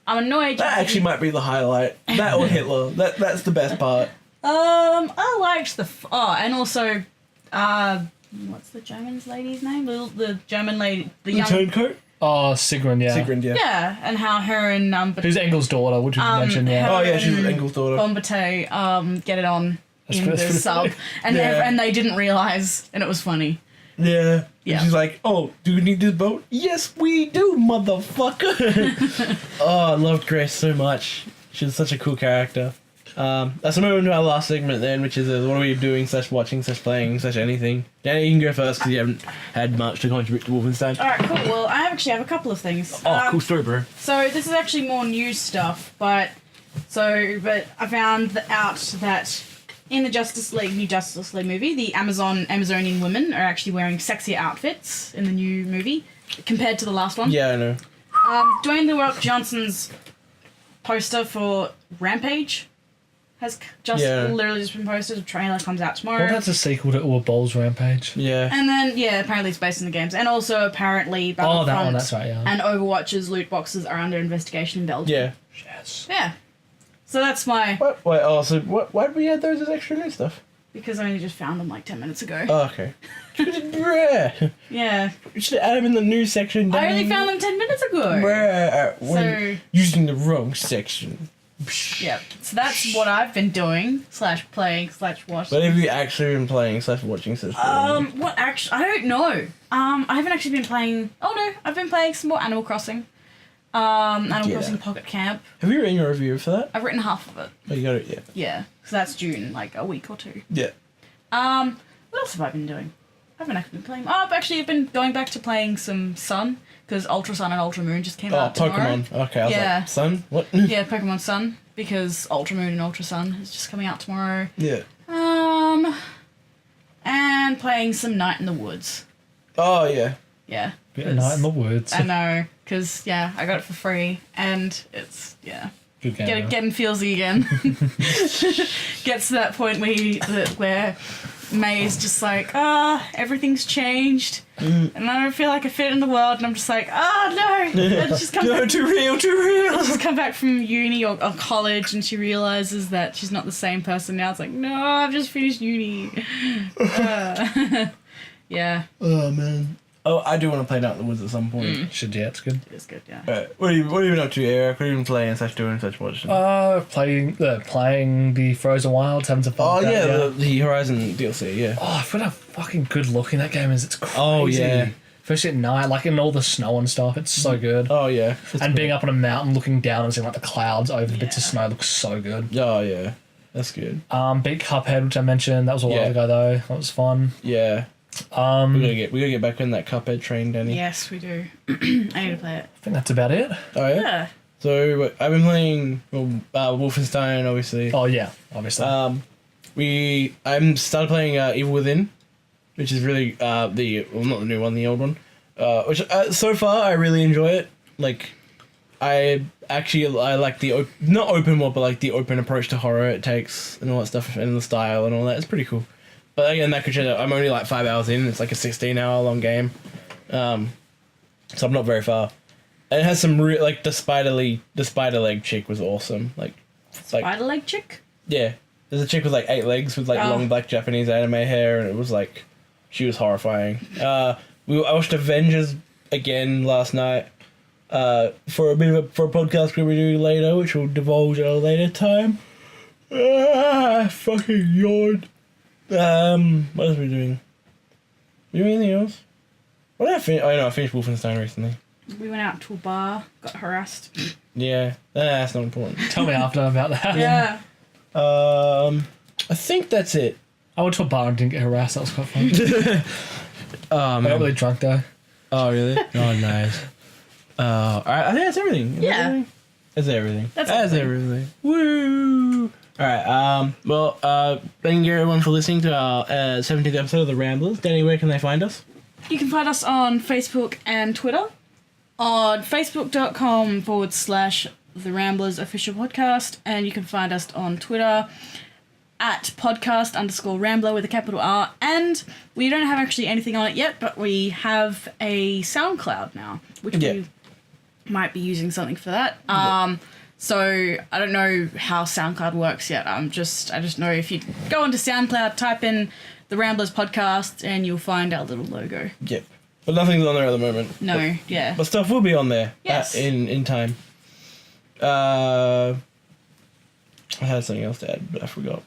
annoyed.
That actually might be the highlight. That or Hitler. That's the best part.
I liked and also, what's the German lady's name? The German lady, the young
Turncoat?
Oh, Sigrun, yeah.
Sigrun, yeah.
Yeah, and how her and
Who's Engel's daughter, which we mentioned, yeah.
Oh yeah, she's Engel's daughter.
Bombate get it on in
pretty
the sub, and and they didn't realise, and it was funny.
Yeah.
Yeah.
And she's like, oh, do we need this boat? Yes, we do, motherfucker. Oh, I loved Grace so much. She's such a cool character. Let's move on to our last segment then, which is what are we doing / watching / playing / anything. Danny, you can go first because you haven't had much to contribute to Wolfenstein.
Alright, cool. Well, I actually have a couple of things.
Oh, cool story, bro.
So this is actually more news stuff, but I found out that in the new Justice League movie, the Amazonian women are actually wearing sexier outfits in the new movie compared to the last one.
Yeah, I know.
Dwayne The Rock Johnson's poster for Rampage has literally just been posted. A trailer comes out tomorrow.
Well, that's a sequel to Uwe Boll's Rampage.
Yeah.
And then, apparently it's based on the games. And also, apparently,
Oh, that one, that's right, yeah.
and Overwatch's loot boxes are under investigation in Belgium.
Yeah.
Yes.
Yeah. So that's my...
What? Wait, oh, so why did we add those as extra new stuff?
Because I only just found them like 10 minutes ago.
Oh, okay. Bruh.
Yeah.
We should add them in the news section.
I only found them 10 minutes ago.
Bruh.
So...
Using the wrong section.
Yeah. So that's what I've been doing, / playing, / watching.
What have you actually been playing / watching /
What actually... I don't know. I haven't actually been playing... Oh, no. I've been playing some more Animal Crossing. Animal Crossing Pocket Camp.
Have you written your review for that?
I've written half of it.
Oh, you got it, yeah.
Yeah. So that's June, like a week or two.
Yeah.
What else have I been doing? I haven't actually been playing... Oh, I've been going back to playing some Sun, because Ultra Sun and Ultra Moon just came out tomorrow.
Pokemon. Okay, I was like, Sun? What?
Yeah, Pokemon Sun, because Ultra Moon and Ultra Sun is just coming out tomorrow.
Yeah.
And playing some Night in the Woods.
Oh, yeah.
Yeah.
Bit of Night in the Woods.
I know, because, I got it for free, and it's,
Good game.
getting feelsy again. Gets to that point where May's just like, everything's changed, and I don't feel like I fit in the world, and I'm just like, no, let's just come back.
Too real.
Let's just come back from uni or college, and she realizes that she's not the same person now. It's like, no, I've just finished uni. Yeah.
Oh, man. Oh, I do want to play Night in the Woods at some point.
Should, yeah, it's good.
It's good, yeah.
What have you been up to, Eric? What have you been playing / doing / watching?
Playing the Frozen Wilds, having some fun.
Oh,
with that,
yeah, the Horizon DLC, yeah.
Oh, I forgot how fucking good looking that game is. It's crazy.
Oh, yeah.
Especially at night, like in all the snow and stuff. It's so good.
Oh, yeah.
And being up on a mountain, looking down and seeing like the clouds over the bits of snow looks so good.
Oh, yeah. That's good.
Beat Cuphead, which I mentioned. That was a while ago, though. That was fun.
Yeah. We gotta get back in that Cuphead train, Danny.
Yes, we do. I need to play it.
I think that's about it.
Oh, yeah?
Yeah.
So, I've been playing Wolfenstein, obviously.
Oh, yeah, obviously.
I'm started playing Evil Within, which is really not the new one, the old one. Which so far I really enjoy it. Like, I like the not open world, but like the open approach to horror it takes and all that stuff, and the style and all that. It's pretty cool. But again, that could change. I'm only like 5 hours in. It's like a 16-hour long game, so I'm not very far. And it has some like the spider leg chick was awesome. Like
Spider leg chick?
Yeah, there's a chick with like 8 legs with like long black Japanese anime hair, and it was like she was horrifying. I watched Avengers again last night for a podcast we'll be doing later, which we'll divulge at a later time. Fucking yawned. What else are we doing? You doing anything else? What did I finish? I finished Wolfenstein recently.
We went out to a bar, got harassed.
Yeah, that's not important.
Tell me after about that.
Yeah.
I think that's it.
I went to a bar and didn't get harassed. That was quite fun.
Oh,
I
man.
got really drunk though.
Oh, really? Oh, nice. Alright, I think that's everything. That's everything. That's everything. Woo! Alright, thank you everyone for listening to our 17th episode of The Ramblers. Danny, where can they find us?
You can find us on Facebook and Twitter. On facebook.com/The Ramblers Official Podcast. And you can find us on Twitter at podcast_Rambler with a capital R. And we don't have actually anything on it yet, but we have a SoundCloud now, which we might be using something for that. So I don't know how SoundCloud works yet. I just know if you go onto SoundCloud, type in the Ramblers podcast, and you'll find our little logo.
Yep. But nothing's on there at the moment.
No,
But stuff will be on there.
Yes.
In time. I had something else to add, but I forgot.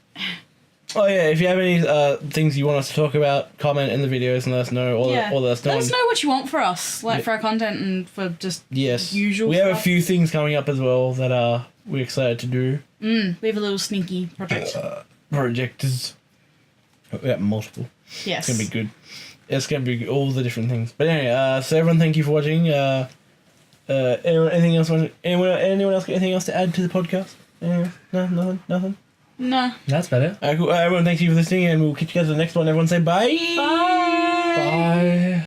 Oh yeah, if you have any things you want us to talk about, comment in the videos and let us know. Or let us know.
Let us know what you want for us, for our content and for just usual
We have
stuff.
a few things coming up as well that we're excited to do.
We have a little sneaky project.
Projects. We have multiple.
Yes.
It's going to be good. It's going to be all the different things. But anyway, so everyone, thank you for watching. Anyone else got anything else to add to the podcast? No, nothing.
No.
That's better.
Cool. Everyone, thank you for listening, and we'll catch you guys in the next one. Everyone say bye.
Bye.
Bye.